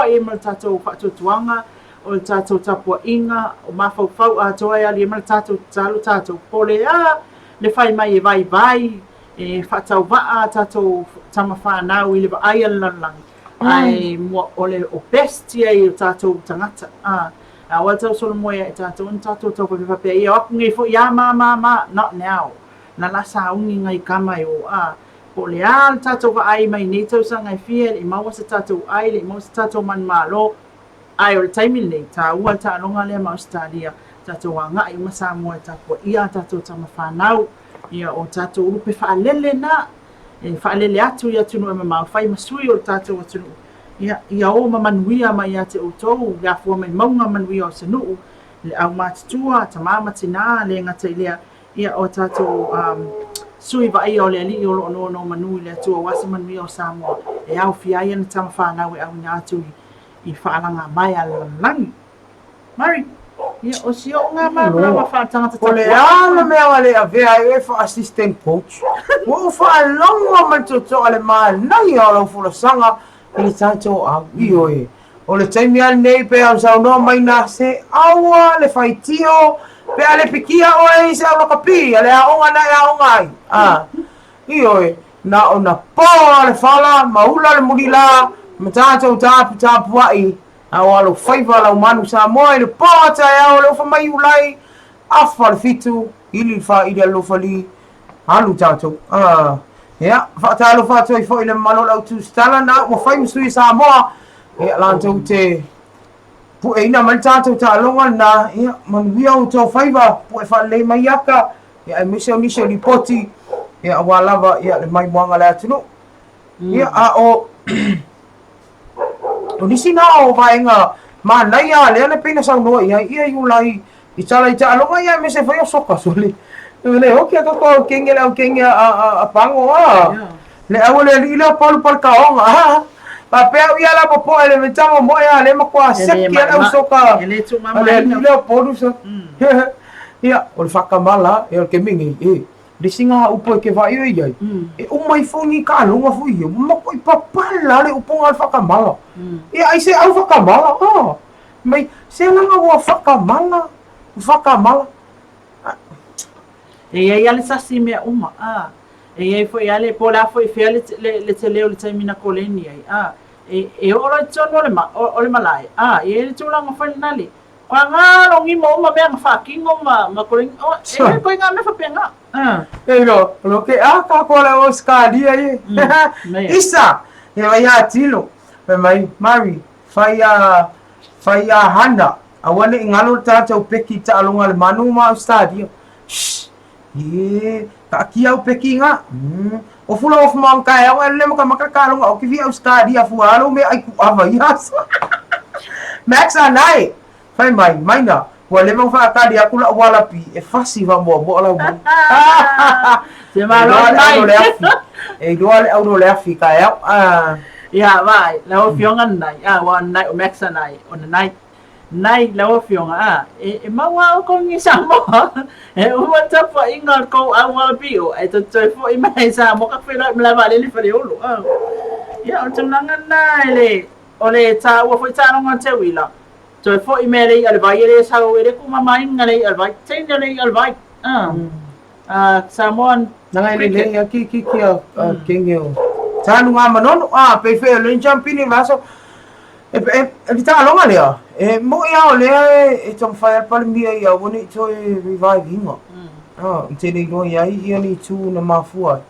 e mo tato fa tuanga o le tātou tapua inga, o mawhau a toa ia li mara tātou talo tātou pole le whai mai e vai, e whatau waa tātou tama whanau i le ai alalangi. Ai mua ole o bestia i o tātou tangata. A wata solo moia e tātou tau pawhawhapea. Ia aku ngai fo, ia ma, not now. Na lasa ungi ngai kamai o po le al tātou wa ai mai nei tau sa ngai fia, i maua sa tātou ai, i maua sa tātou man malo. Ai o le taimi nei, tā ua tā longa lea ma Australia, tātou wa ngai masa mua tāpua ia tātou tama whanau. Ia o tātou urupe whaalele na, e whaalele atu ia tunu e mamau, whai masui o tātou atunu. Ia o mamanuia mai ia te outou, ia fua mai maunga manuia o sanuu, le au mātutua, ta māmatina, le ngata i lea, ia o tātou sui va ai o le ali o no manui le atua wasa manuia o Samoa, e au fiaia na tama whanau e au ni atu i whaalanga mai alalangi. Mari, ia o si o ngā mara whaatanga ta o le ala mea wale a vea e wha assistant coach. O whaalonga mai toto ale maa nai o lau fula sanga i le tātou au i oe. O le taimi al nei pe au sau noa mai nā se aua le whaitio pe ale pikia o e se au lakapi ale aonga nai aonga ai. I oe, na o na po ale whala maula le murila ma tātou tāpu ai. Au alo whaiva lau manu sa moe le pāta e au leo whamai ulai afa le fitu ili wha ili alo whali alu tātou. Ia, whaatalo whātua i whoi le malo lau tu stala na mo whai msui sa moa. Ia, lantou te pu e ina mali tātou ta alonga na ia, manuia o tō whaiva pu e wha le mai aka. Ia, e miseo li poti. Ia, awa lava, ia, le mai moanga le atunu. Ia, a o o nisi na o vaenga ma nai a le pena sa no ia i ulai i tala i ta longa ia me se foi o soka sole le o ke ko kenge a pango le au le ila pal kaonga pa pe ia la popo ele me tamo mo ia le ma kwa seki ala soka ele tu mama le ila podu sa ia o fakamala e o ke mingi Disinga upo ke vai ia. E o mai foni ka longa foi. Mo ko papala le upo al fakamala. E ai se au fakamala. Mai se langa o fakamala. Fakamala. E ai ale sasi me uma. E ai foi ale pola foi fele le te leo le taimina koleni ai. E ora tsono le malai. E ele tūlanga foi nali. Kwa ngā longi mo ma mea ngawhakingo ma koring. E koe ngā me whapenga. E lo ke ka kola o skadia ye. Isa, e vai a tilo. Pe mai, Mari, fai a hana. A wane i ngalo tātou peki ta alonga le manu ma o stadia. Ka ki au peki ngā. O fula of mangka e au ele maka makaka alonga o ki vi au stadia fualo me ai ku ava yasa. Max anai. Fai mai na. Wa le mo fa ka dia kula wala pi e fasi va mo la mo. Se ma lo nai. E do ale au le afi ka ya. Ya vai, la o fionga nai. Wa nai o maxa nai, o nai. Nai la o fionga e ma wa o ko ni sa mo. E o wa ta fa inga ko a wala pi o e to fo i mai sa mo ka fe la va le fa le olo. Ya o tunanga nai le. O le ta wa fo ta no te wila. So fo i mele al vai le sa o le ku mama inga le al vai tenda le al vai Samoan nanga le ya ki kengeo tanu nga manono pe fe le champini vaso e ta longa le e mo ya le e tom fa pa mi ya woni to revive ingo tele no ya i ni tu na mafua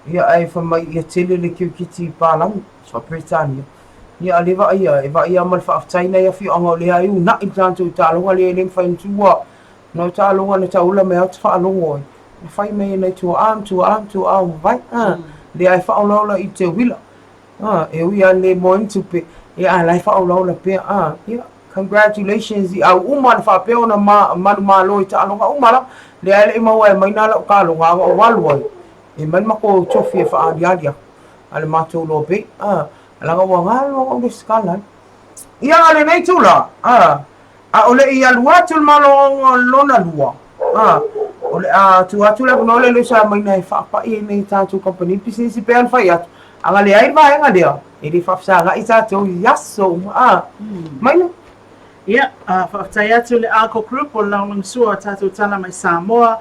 ya ai fa mai ya tele le kiti pa lang so Britannia ia leva ia mal fa China ia fi anga le ai na i tanto talonga le le fa intua no talonga le taula me at fa longo fa me le to am vai le ai fa lola i te wila e wi ane mo into pe e ai lai fa lola pe ia congratulations i au uma fa pe ona ma lo i talonga uma le ai le ma wa mai na la ka longa o walu e man ma ko chofi fa dia ale ma to lo pe Langa wangal o skala. Ia ale nei tula. Ole ia lua tul malo lona lua. Ole tu le no le sa mai nei fa pa i nei tatu company business pe al fa ia. Anga le ai vai anga dia. E di fa sa ga isa to yaso. Mai no. Ia, whakatau atu le Arco Group o Laungang Sua tātou tala mai Samoa.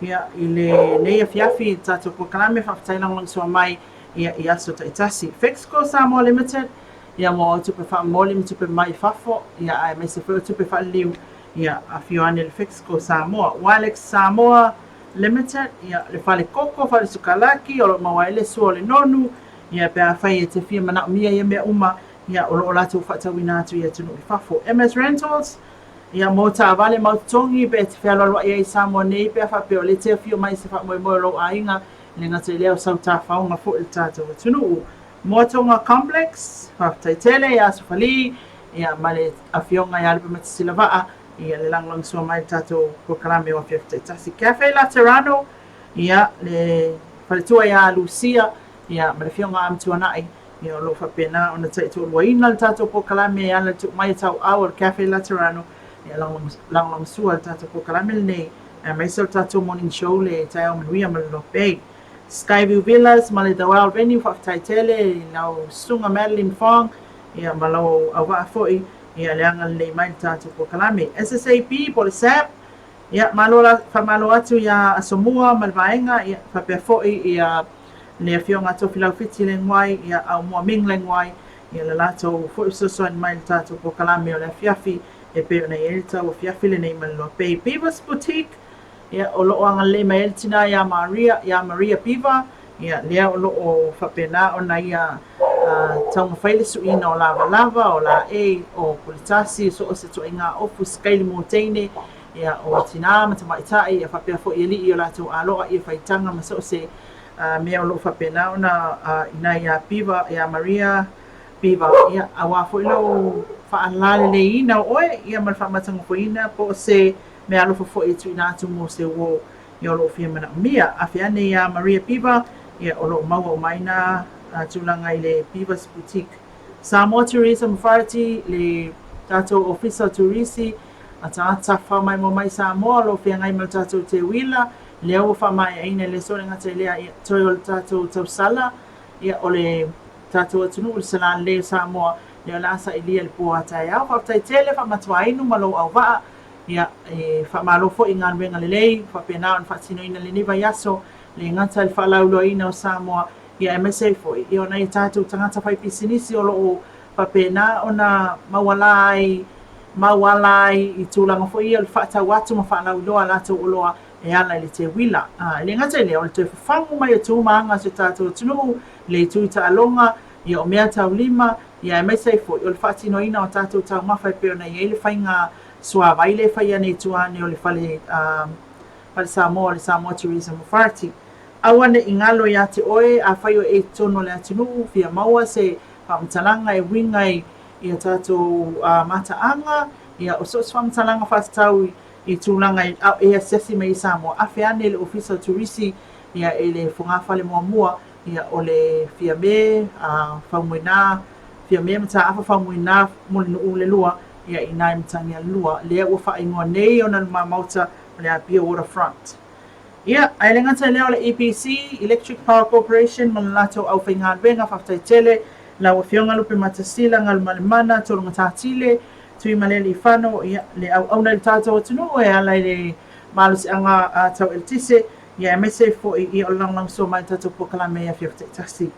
Ia, i le nei fiafi tātou pokalame whakatau Laungang Sua mai ia i aso taitasi. Fexco Samoa Limited, ia mo tupe whamoli mi tupe mai fafo, ia ai mai se whau tupe whaliu, ia a whioane le Fexco Samoa. Wilex Samoa Limited, ia le whale koko, whale sukalaki, o lo mawaile sua le nonu, ia pēr whai e te whia mana umia ia mea uma, ia o loo lātou whaatawina atu ia tunu i whafo. MS Rentals, ia mō tā vale mautongi pe te whialoloa ia i Samoa nei pe a whape o le te whio mai se wha moe moe lo a inga le ngata i leo sau tā whaunga fo il tātou i tunu u. Motonga Complex, whaftai tele ia sufali, ia male a whionga ia lipa mata sila waa, ia le langlang sua mai tātou proklame o whiaftai tasi. Cafe Laterano, ia le whaletua ia Lucia, ia male whionga am tuanai, ia lo whapena ona tai tō luaina le tātou pokalame ia le tuk mai tau au al Cafe Laterano ia lang sua le tātou pokalame le nei mai sau tātou morning show le tai au manuia ma le LOABAY. Skyview Villas ma le Dawal Venue whaftai tele i lau sunga Madeline Fong ia ma lau awa foi ia le anga le mai le tātou pokalame. SSAP Polisap ia malola whamalo atu ia asomua ma le vaenga ia whapea foi ia le whionga tofi lau fiti le ngwai, ia au mua ming le ngwai, ia le lato fo isosoan mai le tātou pokalame o le fiafi, e peo nei elita o fiafi le nei man LOABAY. Beaver's Boutique, ia o loo anga le mai elitina ia Maria Beaver, ia lea o loo whapena o na ia taunga whaile suina o lava o la e o politasi, so o se to inga ofu skaili mo teine, ia o tina matamaitai, ia whapea fo i li i o lato aloa i whaitanga, ma so se mea o loo whapena ona ina ia Beaver, ia Maria Beaver, ia awa fo ilo whaalale le ina oe, ia mal whamatanga fo ina, po se mea alofa fo i tu ina atu mo se wo i o loo fia mana mia. A whiane ia Maria Beaver, ia o loo maua o maina tūlanga i le Beaver's Boutique. Samoa Tourism Authority, le tātou official tourisi, a tāta whamai mo mai Samoa, lo fia ngai mo tātou te wila, leo whamai aina le sore ngata lea toi o le tātou tausala, ia o le tātou atunu o le salan leo Samoa, leo lasa i lia le pua tai au, whaftai tele whamatua inu malo au waa, ia whamalo fo i ngā ruenga le lei, whapena on whatino ina le niva yaso, le ngata le whalaulo ina o Samoa, ia MSA fo i ona i tātou tangata whai pisinisi o loo whapena ona mawalai i tūlanga fo i o le whaatau atu ma whalauloa lato o loa, e ala le te wila. Le ngata le o le te whangu mai o tūmaanga se tātou tunu, le tūta alonga, i o mea tau lima, i a MSA fo i o le whaatino ina o tātou tau mawhai peo na i le whainga sua vaile whai ane tuane o le whale Samoa, le Samoa Tourism Authority. Awane i ngalo i ate oe, a whai o e tono le atinu, fia maua se whamtalanga e winga i a tātou mataanga, i a osos whamtalanga whaatau i tūlanga e asesi mai Samoa. A whiane le official tourisi, i a e le whungawhale mua, i a o le fia me, whaumuina, fia me mata awha whaumuina, mole no le lua, ia i nai mtangi a lua, lea ua wha ingoa nei o na mauta o le Apia Waterfront. Ia, ai le ngata leo le EPC, Electric Power Corporation, mana lato au whainga wenga whaftai tele, la ua whionga lupe matasila, ngal malemana, tolunga tātile, tui malele I whano, ia, le au auna le tātou atunu, e ala le malus anga tau el tise, ia MSA fo I o langlang sua mai tātou pokalame ia whiaftai tasi.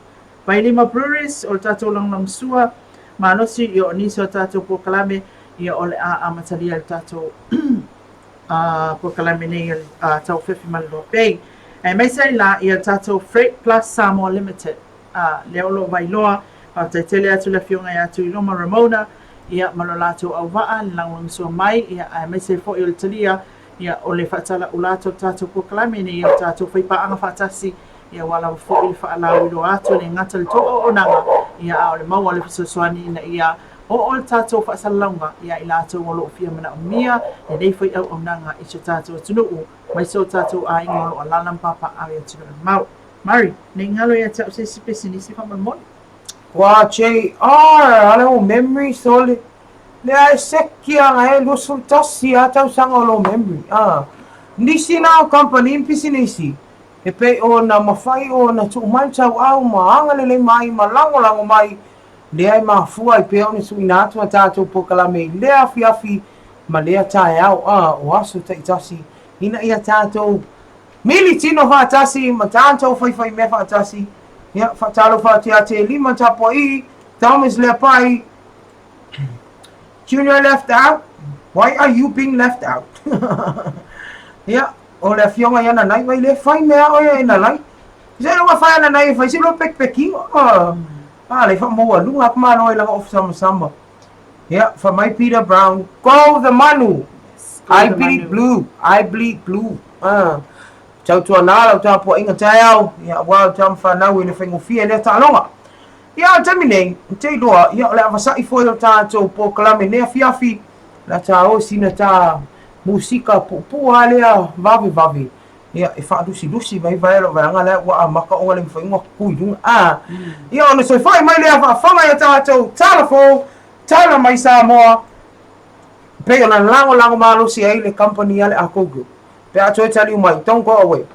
Vailima Breweries, o le tātou langlang sua, malosi I o nisi o tātou pokalame, ia o le amatalia le tātou pokalame nei TAUAFIAFI ma le LOABAY. E mai sai la ia tātou Freight Plus Samoa Limited. Leo lo vailoa, tai tele atu le whionga ia atu I Loma Ramona, ia malo lātou au waa, le langwang sua mai, ia e mai sai fo I o le talia, ia o le whaatala o lātou tātou pokalame nei ia tātou whaipaanga whaatasi, ia wala fo I le whaalau I lo atu le ngata le to'o o nanga, ia o le maua le whasosoani ina ia o le tātou whaasalaunga ia I lātou o loo fia mana o mia, e nei whai au nanga I so tātou tunuu, mai so tātou a ingo lo o lalam papa a ia tunu mau. Mari, nei ngalo ia tau se sipesi nisi whamamoni. Wa ale o memory sole. Le ai seki anga e lo sultasi a tau sanga o lo memory. Nisi na o company impisi nisi. E pe o na mawhai o na tu mai tau au ma anga le mai ma lango mai lea I mafua I pea o ni sui nātu a tātou pokalame lea fiafi ma lea tae au o aso taitasi ina ia tātou mili tino whaatasi ma tātou whaiwhai mea whaatasi ia whaatalo whaatia te lima tapo I Thomas lea pai Junior left out. Why are you being left out? Yeah, o le fionga yana nai vai le fai mea o ia ina lai. Se lo fai ana nai fai silo pek peking. Le fa mo lu ngap ma no ila of sama. Yeah, for my Peter Brown, go the Manu. I bleed blue. I bleed blue. Chau tua nala ta po inga tau. Ya wa tam fa na we le fengo fie le ta longa. Ya tamine, te loa, ya le avasai foi o tātou po kalame nea fiafi la tā o sina tā musika pupu alea vavi. Ya e whaadusi vai lo vanga le wa maka o le mwhainga kuidunga. Ya ono soi whai mai lea whanga ya tātou tālafo, tāla mai sā moa. Pe ona lango malo si ai le company ale a kogu. Pe a toi tali umai, don't go away.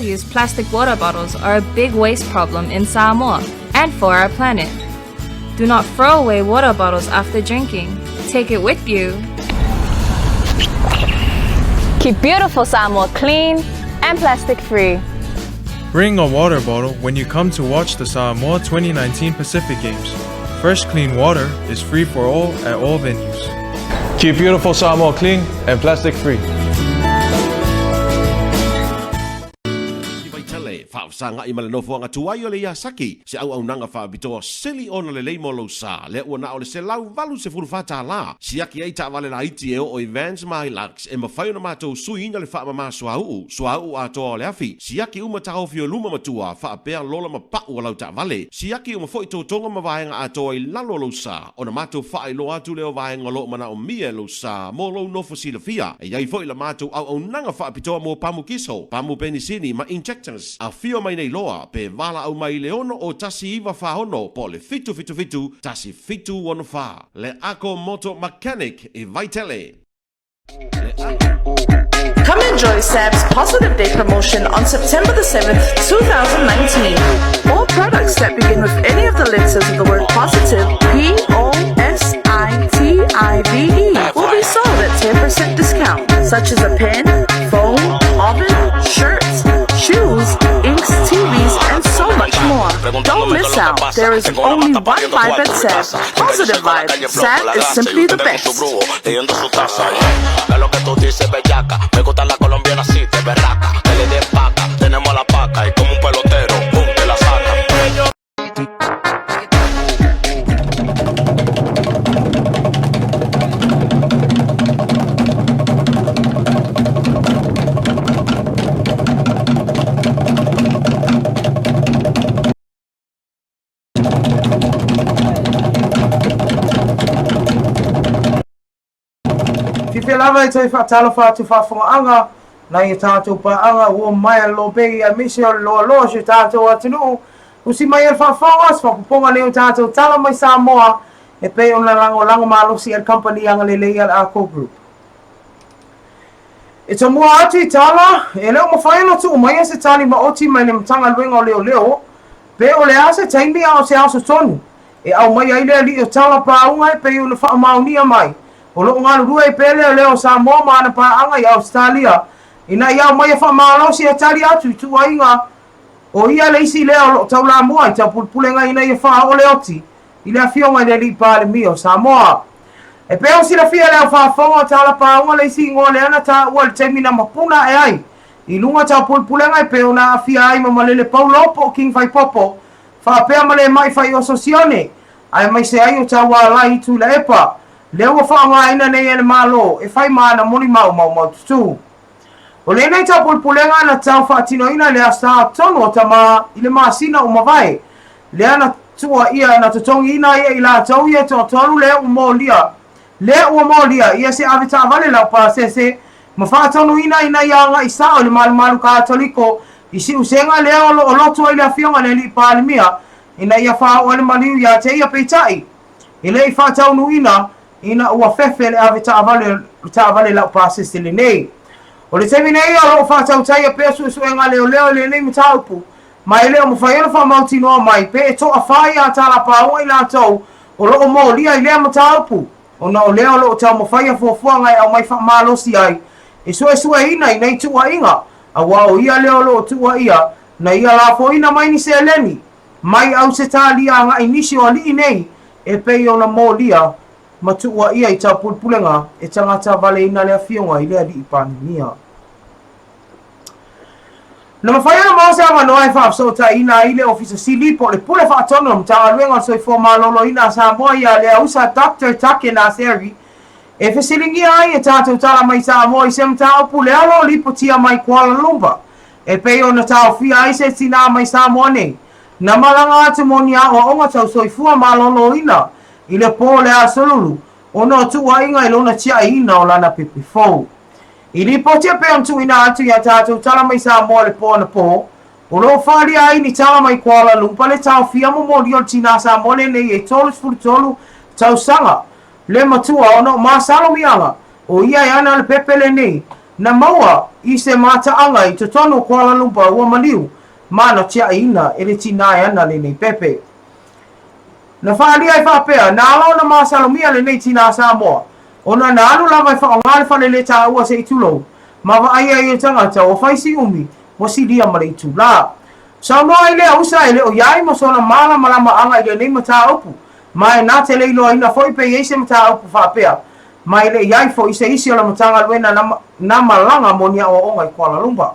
single-use plastic water bottles are a big waste problem in Samoa and for our planet. Do not throw away water bottles after drinking. Take it with you. Keep beautiful Samoa clean and plastic-free. Bring a water bottle when you come to watch the Samoa 2019 Pacific Games. Fresh clean water is free for all at all venues. Keep beautiful Samoa clean and plastic-free. Sanga i malanofo anga tuai o le ia saki se au nanga fa bitoa sili ona le leimo lo sa le ona o le se lau valu se furu fata la siaki ai ta vale la iti e o events mai lax e mafai na mato sui ina le fa mama swau a to le afi siaki uma ta ofio luma matua fa pe lola ma pa o lau ta vale siaki uma foi to tonga ma vaenga a to i lalo lo sa ona mato fa i lo atu le o vaenga lo mana o mie lo sa mo lo no fosilafia e ai foi la mato au nanga fa bitoa mo pamu kiso pamu penicini ma injectors a fio mai nei loa pe vala au mai leono o tasi iwa whahono po le fitu tasi fitu wano wha. Le ako moto mechanic e vaitele. Come enjoy SAB's Positive Day promotion on September the 7th, 2019. All products that begin with any of the letters of the word positive, POSITIVE, will be sold at 10% discount, such as a pen, phone, oven, shirts, shoes, inks, TVs, and so much more. Don't miss out. There is only one vibe at SAB. Positive vibe. SAB is simply the best. Me gusta la colombiana así de berraca, que le dé paca, tenemos la paca y como un pelotero, pum, te la saca. Fifi lava e tai whaatalo whaatu whaafonga na i tātou pa anga ua mai a LOABAY a misi o loa si tātou atinu usi mai e whaafonga si whakuponga leo tātou tala mai Samoa e pei ona lango malosi al company anga lelei al Ako Group. E ta mua atu i tala e leo mawhaino tu mai e se tani ma oti mai le mtanga luenga o leo pe o le ase taimi a o se aso tonu e au mai aile ali o tala pa unga e pei ona wha maunia mai. O lo ngā rua i pele o leo Samoa mana pa anga i Australia. Ina ia mai e wha maalosi e tali atu i tua inga. O ia leisi leo lo tau la mua i tau pulpulenga ina i wha o leoti. I lea fionga i le li pāle mi o Samoa. E peo si la fia leo wha whonga tala pa anga leisi ngō leana ta ua le temina mapuna e ai. I lunga tau pulpulenga i peo na fia ai mamalele paulopo o King Fai Popo. Wha pea male mai fai o sosione. Ai mai se ai o tau wala i tu la epa. Leo wa whaanga ina nei ene malo, e whai maana moni mau tutu. O le nei tau pulpulenga na tau whaatino ina lea sta tonu o tama i le maasina o mawai. Lea na tua ia na tutongi ina ia i la tau ia tonu lea umo lia. Lea umo lia, ia se avita vale lau pa sese, ma whaatonu ina ia nga isa o le malu katoliko, i si usenga lea o lotua i lea fionga le li paalimia, ina ia wha o le maliu ia te ia peitai. I le i whaataunu ina ua fefe le ave taavale lau pasese le nei. O le temi nei a loo whaatautai a pea suenga leo le nei mataupu. Mai leo mawhaiona wha mautinoa mai, pe e toa whai a tala paua i la tau, o loo mo lia i lea mataupu. O na o leo loo tau mawhaia fuafua ngai au mai wha malosi ai. E sue ina i nei tua inga, a wao ia leo loo tua ia, na ia lafo ina mai ni se eleni. Mai au se talia nga inisi o li nei, e pei ona mo lia, matua ia i tau pulpulenga e tangata vale ina lea fionga i lea li i pandemia. Na mawhaiana mawase anga noa e whaafsota ina i le ofisa silipo le pule whaatono mtanga luenga soi fo malolo ina Samoa ia lea usa Dr. Take na seri e whesilingi ai e tātou tala mai Samoa i se mtao pule alo lipo tia mai Kuala Lumpur e peo na tau fia ai se tina mai Samoa nei na malanga atu moni a o onga tau soi fua malolo ina i le po le asolulu, o no tua inga i lona tia ina o lana pipi fau. I li po tia pe tu ina atu ia tātou tala mai Samoa le po na po, o lo whari ai ni tala mai Kuala Lumpur le tau fia mo mori o tina Samoa le nei e tolu spurutolu tau sanga. Le matua o no masalo mianga, o ia e ana le pepe le nei, Na maua I se mataanga I te tono Kuala Lumpur ua maliu mana tia ina ele tina ana le nei pepe. Na whaalia I whapea, na alo na masalomia le nei tina Samoa. Ona na anu lava I whaongale whale le tā ua se itulo. Ma wa aia I tangata o whaisi umi mo si lia mare itu la. Samoa I lea usa I leo iai mo sona mala malama anga I le nei mata upu. Mai nā te leilo ina foi pe eise mata upu whapea. Mai le iai fo I se isi o la matanga luena na malanga mo nia o onga I Kuala Lumpur.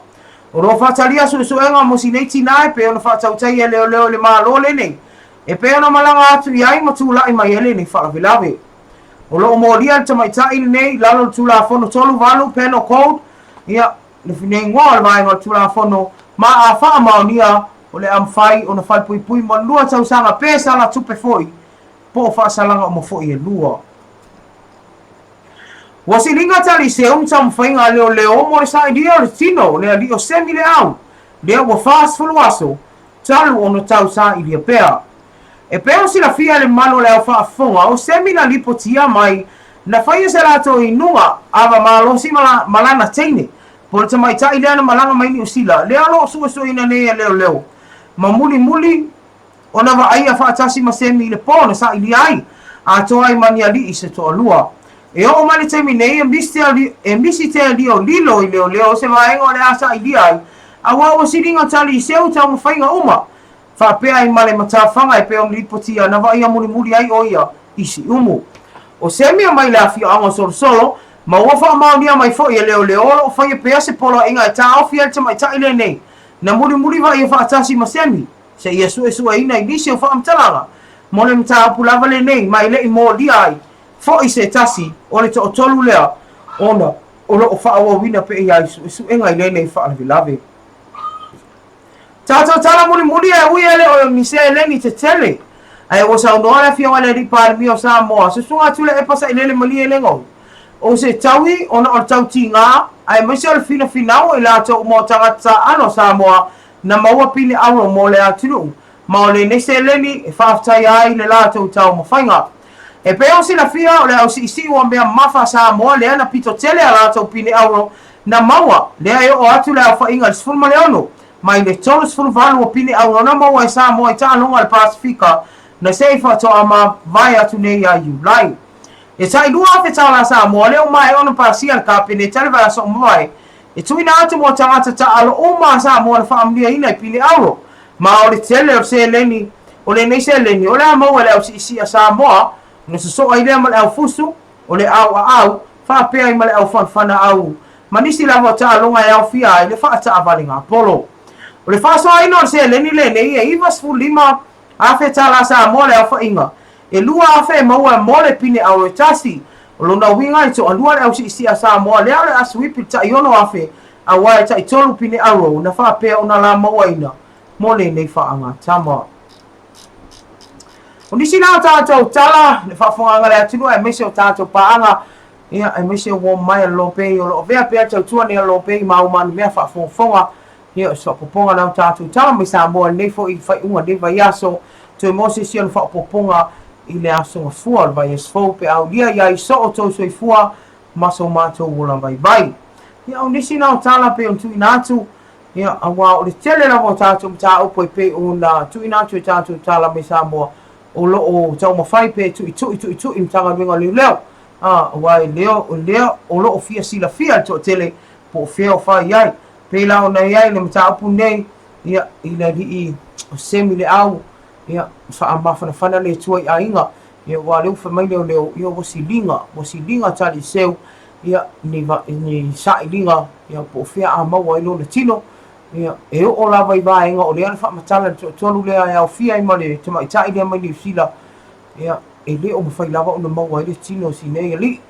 O ro whataria suenga mo si nei tina e pe ona whatautai e leo le malo le nei. E pe ona malanga atu iai mo tūlai mai ele nei whaavilawe. O lo moria te mai tai nei lalo tula fono tolu valu peno code ia le finei ngol mai ngol tula fono ma a fa maonia o le am fai ona fai pui mo lua tau sanga pe sala tupe foi po fa salanga mo foi e lua. Wasi linga tali se tam fainga leo mo le sa idea le tino le ali o semi le au le o fast followaso talu ona tau sa idea pea. E peo si la fia le malo le fa fonga o semi la lipotia mai na fai se la to inunga ava malo si malana teine por te mai tai le na malanga mai ni usila le alo so ina ne leo ma muli ona va ai fa tasi ma semi le pona sa ili ai a to ai mani ali se to lua e o mani te mine e misi te dio lilo I leo se vai ngole asa ili ai a wa o siringa tali se o ta mo fainga uma fa pe ai male mata fanga e pe o lipotia na vai muli ai oia isi umu o semi mai la fi anga solo ma wa fa ma dia mai fo leo o fa pe se polo inga ta ofia te mai ta ile nei na muli vai fa tasi ma semi se yesu ina idisi o fa amtalanga mo le mta pulava le nei mai le mo dia ai fo I se tasi o le to tolu lea ona o lo fa o wina pe ia su enga ile nei fa lave tata tala muli e ui ele o mi se ele ni te tele ai o sa no ala fia wale ri par mi o sa mo se sunga tule e pasa ile mali ele ngo o se tawi ona o tau tinga ai mo se fina o ila to mo tangata ano sa mo na maua pini auro mo le atunu ma le ne se ele ni e fa tai ai le la to tau mo fainga e pe o si la fia o le au si o mea mafa sa mo le ana pito tele ala to pini auro na maua le ai o atu le fa inga sful ma le ono mai le tolos fulu valu o pini auro na maua e sa mo I ta longa le Pasifika na seifa to ama vai atu nei a you lai e sai dua fe tala sa mo le o mai ono pasia ka pini tele va so mai e tuina atu mo tangata ta alo o ma sa mo le family ina pini auro ma o le tele o se leni o le nei se leni o le mo le o si sa mo no so ai le mal au fusu o le au fa pe ai mal au fana au manisi la vota longa e au fia le fa ta avalinga polo o le fa so ai no se le ni le nei e vas fu lima a fe ta la sa mo le au fa inga e lua a fe mo le pine au tasi o lo na winga to alua le au si sa mo le ale aswipi ta yono a fe a wa ta tolu pine au na fa pe ona la mo ina mo le nei fa anga tama o nisi na tātou tala, le whafonga le atinu, e mese o tātou paanga, ia, e mese o mai LOABAY, o lo vea pia tau tua ni LOABAY, maumanu mea whafonga, ia, so poponga na tātou tala, me sa moa nei fo I whai unga nei vai aso, tu e mose si anu whapoponga I le aso nga fua, vai es fau pe au lia, ia I so o tau soi fua, maso mātou wula vai. Ia, o nisi na tala pe on tu inatu, ia, awa o le tele la mo tātou mta upo I pe una, tu inatu e tātou tala me sa moa, o lo o tau mawhai pe tu I mtanga ringa leo wai leo o lo o fia sila fia to tele po fia o whai iai pe la o na iai le mta upu nei ia I le rii o semi le au ia wha mawhana le tuai a inga ia wa leo whamai leo ia wasi linga tali seu ia ni sai linga ia po fia a maua ilo le tino ia e o la vai vai nga o le ana fa matala tolu le ai fia I male te mai tai le mai ni sila ia e le o fai lava o mo wa le tino si nei ali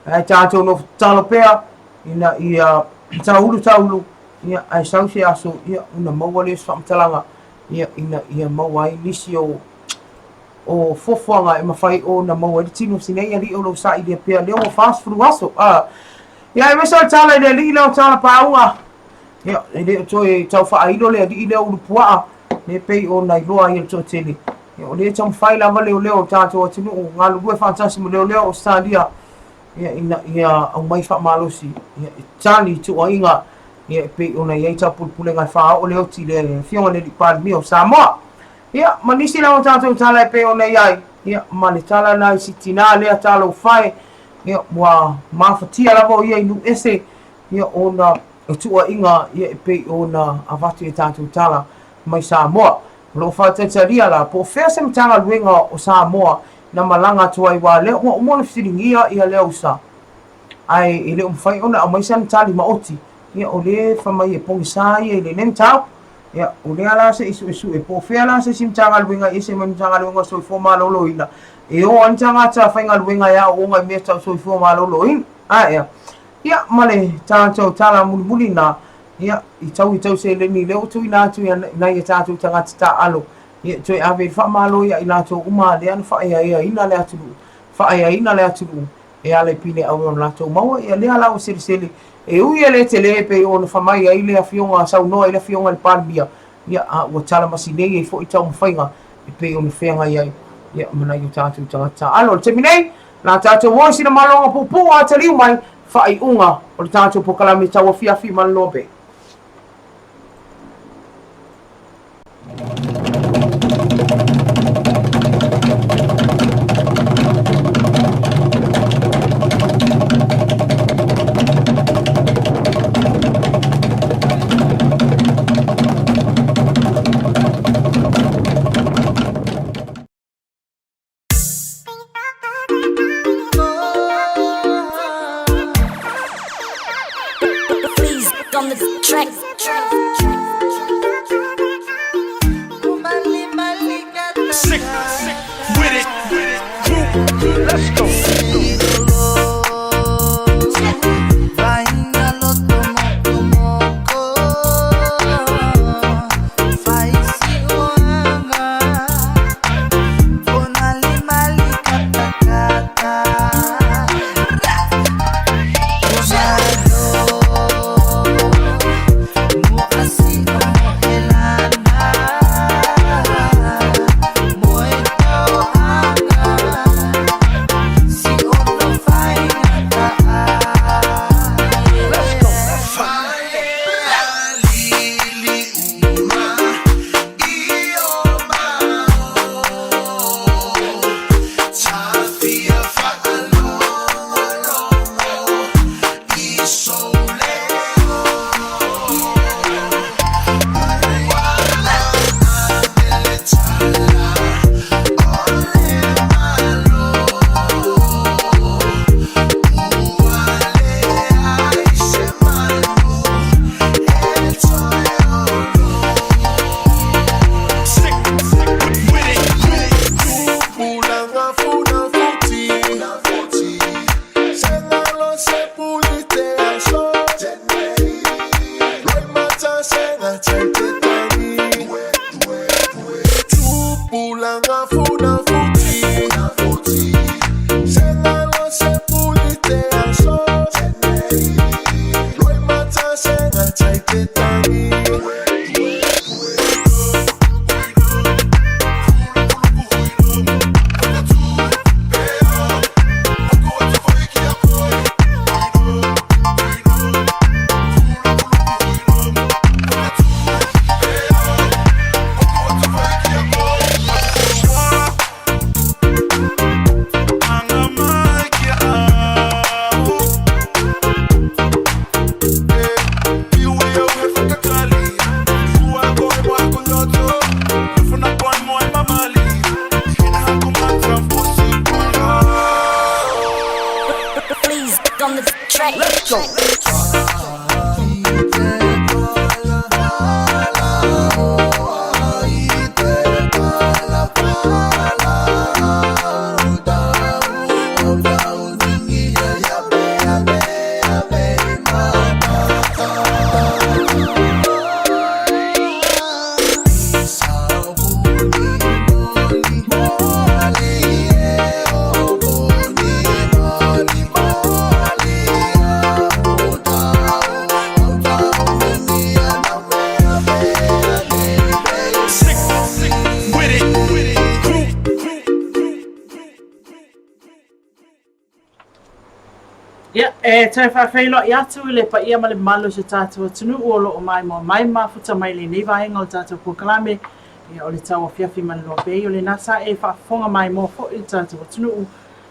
ai tato no talo pea ina ia taulu ia ai sausi aso ia una mo wa le fa matalanga ia ina ia mo wa nisi o fofoanga e mafai o na mo wa le tino si nei ali o lo sa ile pea le o fast food aso ia e me so tala le li lo tala paunga ia ele toi tau fa ilo le di le u pua le pe o nai loa I to tele ia o le tam fai lava leo tato atinu ngalu due fantastic leo o stadia ia au mai fa malosi ia tani tu inga ia pe ona ia ta pulpule ngai fa o le oti le fionga le pal mio Samoa ia manisi la tatou tala pe ona ia male tala na sitina le tala fai ia wa mafatia la vo ia inu ese ia ona tu inga ia pe ona avatu e tatou tala mai Samoa lo fa tsaria la po fese mtanga luenga o Samoa na malanga tuai wa le o mo filingia ia le usa ai ile fai ona mai san tali maoti ia o le fa mai e pongi sai ile nem tau ia o le ala se isu e po fe ala se sim tanga luenga ese mai tanga luenga so fo malolo ina e o an tanga ta fa nga luenga ia o nga me tau so fo malolo in ia male tau tala mulmuli na ia i tau se le ni le o tu ina tu na ia tau tanga ta alo ia toi ave fa malo ia ina to uma le an fa ia ina le atu fa ia ina le atu e ale pine au on to mau ia le ala o sele e u ia le tele pe on fa mai ia ile afionga sa no ile afionga le palbia ia o tala masine e fo i tau mfainga e pe on fenga ia mana i tatu tanga alo te minei na tatu wo sina malo pupu a tali mai fa i unga o tatu pokalami TAUAFIAFI man LOABAY. On the track. Sick with it. Let's go. On the track. Let's go. Ia, tai whawhailo i atu i le pa ia ma le malo se tātou tunu o lo o mai mo mai mafuta mai le nei vaenga o tātou pukalame ia o le tauafiafi man LOABAY o le nasa e whaafonga mai mo fo i tātou tunu u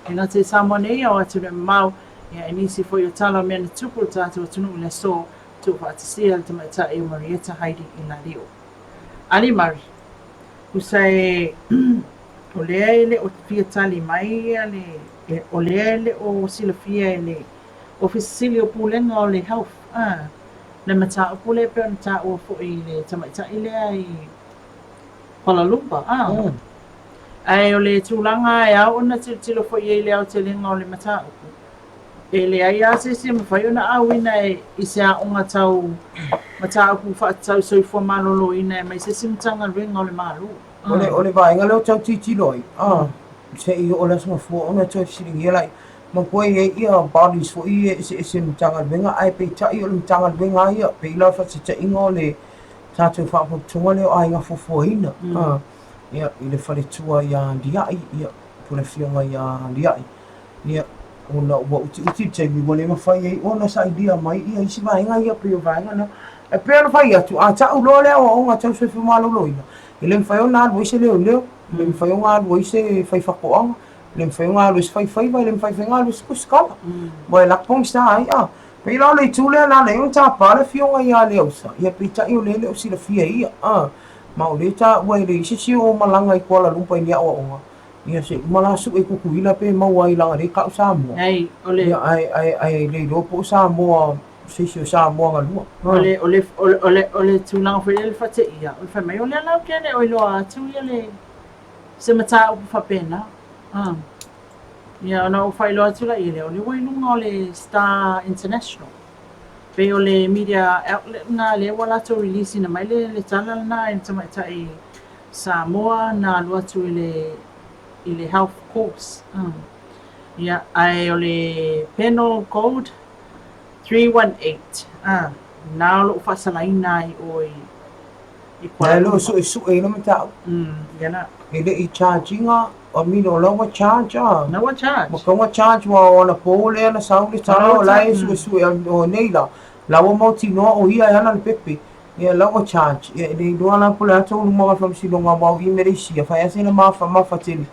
e ngā te Samoa nei o atu le mau ia e nisi fo i o tala mea na tupu o tātou tunu u le so tu whaatisia le tamaita e o Marieta Heidi i la rio. Ali Mari, usai o lea ele o fia tali mai le o lea ele o silafia ele o fisili o pulenga o le health le mata o pule pe o ta o fo i le tamaita i lea i Kuala Lumpur ai o le tūlanga e au ona tilo fo i le au te lenga o le mata e le ai a se mawhai ona au ina i se a onga tau mata o pu wha tau soi fo malolo ina e mai se simtanga ringa o le malu o le vaenga leo tau titi loi se i o le sama fua ona tau siringi lai ma koe e ia bodies fo i e se mtanga ringa ai pe tai o le mtanga ringa ia pe ila fa se te inga o le tātou whaapotunga leo ai ngā fofuaina ia i le whare tua ia diai ia puna whionga ia diai ia ona ua uti te mi wale mawhai ei ona sa idea mai ia isi vaenga ia pe o vaenga na e pe ona whai atu a tau lo leo o ngā tau se whamalo loina i le mwhai o nā lua ise leo le mwhai o ngā lua ise whai whakoanga le mwhai o ngā lua ise whai vai le mwhai ngā lua ise kuskala mo e lakpong sta ai pe ila le tūlea nā le un tā pāle whionga ia leo sa ia pe tai o leo sila fia ia ma o le tā ua i le isi o malanga i Kuala Lumpur i nia o onga ia se malasu e kukuila pe mau ai langa re kau Samoa ai ole ai le lopo Samoa se Samoa nga lua ole tūlanga whai le whate ia ole whai mai ole lau kene o iloa atu ia le se mata upu whapena ia ona o whai loa tula i le ole wailunga o le Star International pe o le media outlet na le walato release na mai le tala na in tamaita i Samoa na lua tu i le health course ia ai o le penal code 318 na lo fasalaina i oi i Kuala Lumpur su e no mata ia na ele i charginga o mino lo charge no charge mo ko charge wa ona pole na sauli talo lai su o neila la o mo tino o ia ana le pepe ia la o charge ia le do ana pole to no mo fa si lo ma i merisia fa ia sina ma fa tele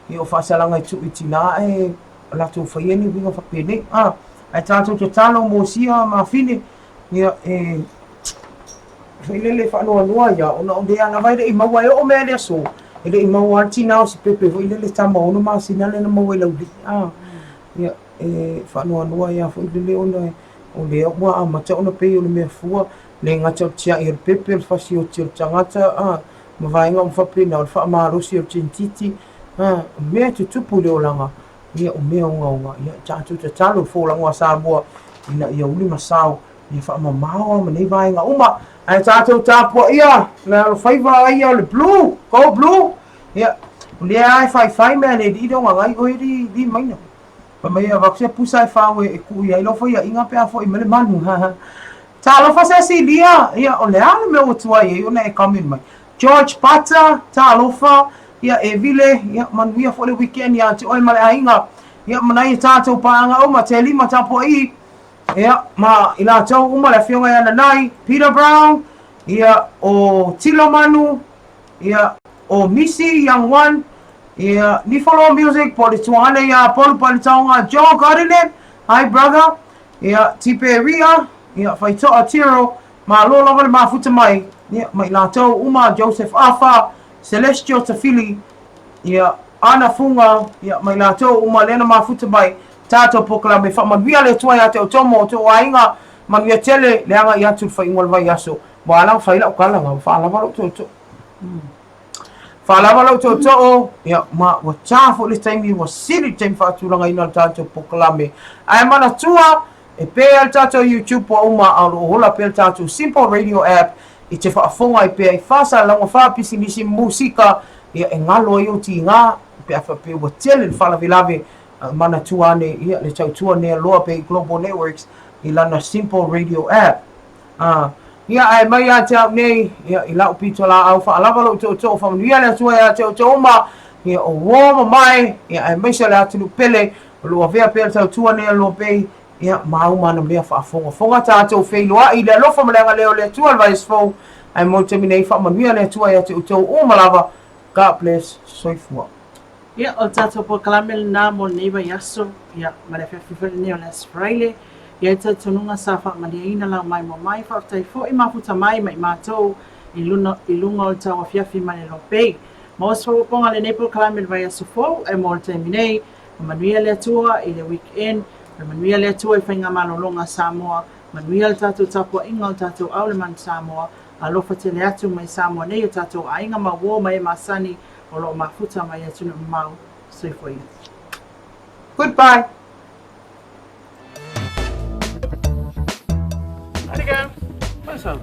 ia o fa sala ngai tu itina e la tu fa ia ni vinga fa pene ai tanto te talo mo sia ma fine ia le fa no ia ona o de ana vai de ma wa o me le so ele ima wanti na si pepe vo ile tama ono ma sinale na mo wela udi ia fa no ia fo ile ona o le wa ma ta ona pe o le me fua le ngata tia i pepe fa si o tia tangata ma vai ngam fa pe na fa ma ro si o tintiti me tu pule o langa ia o me nga ia ta tu te talo fo langa sa bo ina ia uli masao ia fa ma ma nei vai nga uma ai tātou tāpua ia, na whaiva ia le blue, go blue. Ia, lea ai whai mea ne di donga ngai oi di maina. Pa mai a waksia pusa e whawe e kui ai lofa ia inga pea fo i mele manu. Tā lofa se si lia, ia o le ale me o tua ia, ona e kamin mai. George Pata, tā lofa, ia e vile, ia manuia fo le weekend ia te oi male ainga. Ia manai tātou paanga o ma te lima tāpua i. Ia, ma ila tau uma le whionga ia nanai, Peter Brown, ia o Tilo Manu, ia o Missy Young One, ia ni follow music po le tuane ia polu pali taonga Joe Gardiner, hi brother, ia Tipe Ria, ia whaitoa tiro, ma lo lava le mafuta mai, ia ma ila tau uma Joseph Afa, Celestial Tafili, ia Ana Funga, ia ma ila tau uma lena mafuta mai, tātou pokala me whamawia le tuai a te o tomo o te wainga manuia tele le anga i atu whaingoa le vai aso. Wa alang whaila o kalanga, whaalawa lau to. Whaalawa lau to, ia ma wa tāfo le taimi wa siri taimi whaatulanga ina le tātou pokala me. Ai mana tua e pēa le tātou YouTube po uma a lo hola pēa le tātou Simple Radio app i te whaafonga i pēa i whasa langa whaapisi nisi musika ia e ngalo i o ti ngā pēa whapea wa tele le whalavilave mana tuane ia le tau tuane LOABAY Global Networks i lana Simple Radio app. Ia ai mai a te au nei, ia i lau pito la au whaalawa lo to whamanuia le tua ia te o oma, ia o woma mai, ia ai mai se le atunu pele, o lua vea pele tau tuane LOABAY ia mau mana mea whaafonga tātou whailoa i le alofa malenga leo le tua le vais fau ai mo te minei whaamanuia le tua ia te utau o malawa. God bless soifua. Ia o tātou po kalamele nā mo neiva yaso ia ma le whiawhiwhiri neo le Faraile ia te tununga sa whaamaniaina lau mai mo mai whaatai fo i mafuta mai mai mātou i lunga o TAUAFIAFI ma le LOABAY. Ma o swawaponga le nepo kalamele vai aso fo e mo te minei manuia le atua i le weekend manuia le atua i whainga malolonga Samoa manuia le tātou tapua inga o tātou auleman Samoa alofa te le atu mai Samoa nei o tātou ainga maua mai masani o lo mafuta mai atu na mau soifoi. Goodbye. How'd it go? What's up?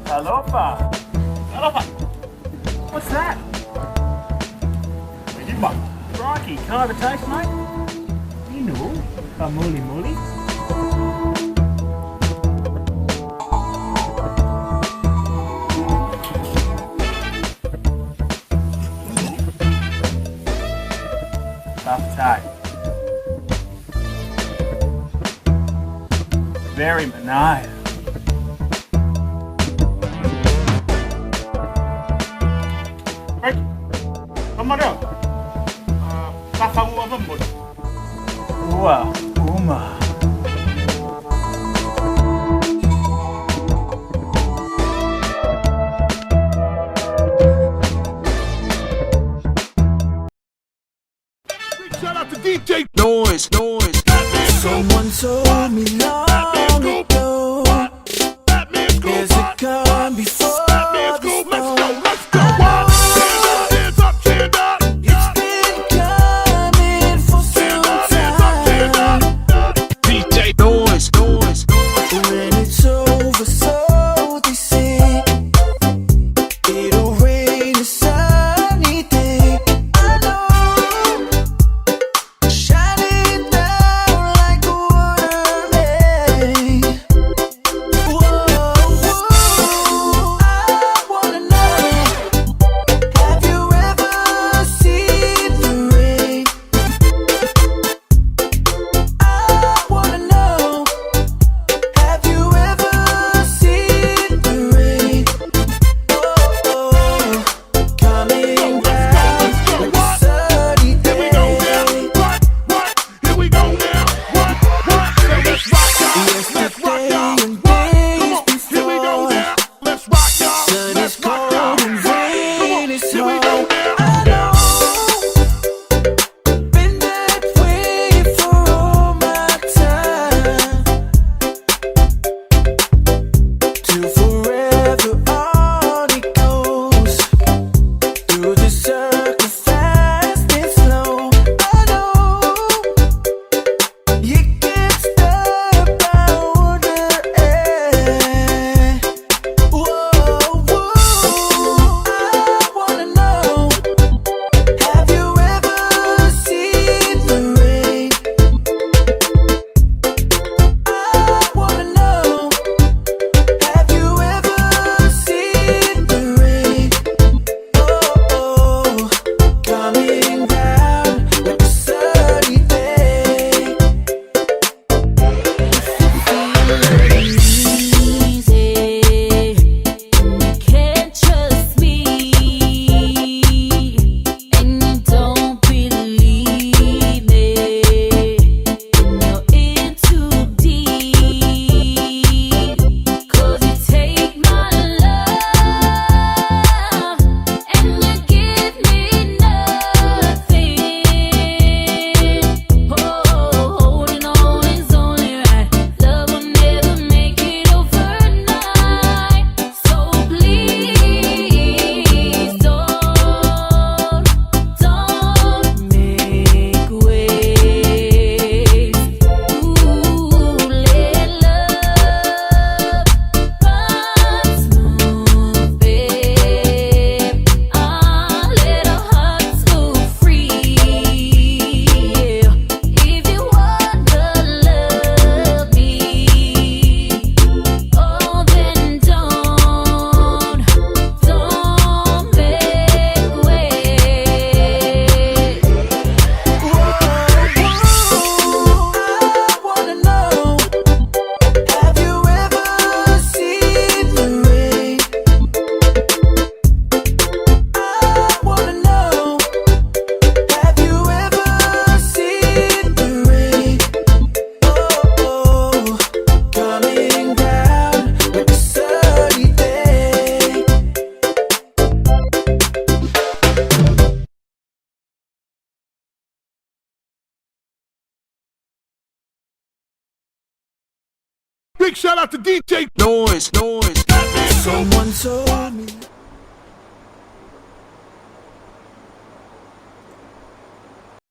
Alofa. Alofa. What's that? Crikey, can I have a taste, mate? You know, a moly moly. Tough tight. Very benign. Hey, come on up. Kakao apa pun? Wah, Uma. Big shout out to DJ Noise. Someone told me long ago there's a gun before the storm. Let's go. Hands up, stand up. It's been coming for some time. DJ Noise. When it's over, so they say it'll rain a sunny day. I know, shining down like a water rain. big shout out to DJ Noise. Someone told me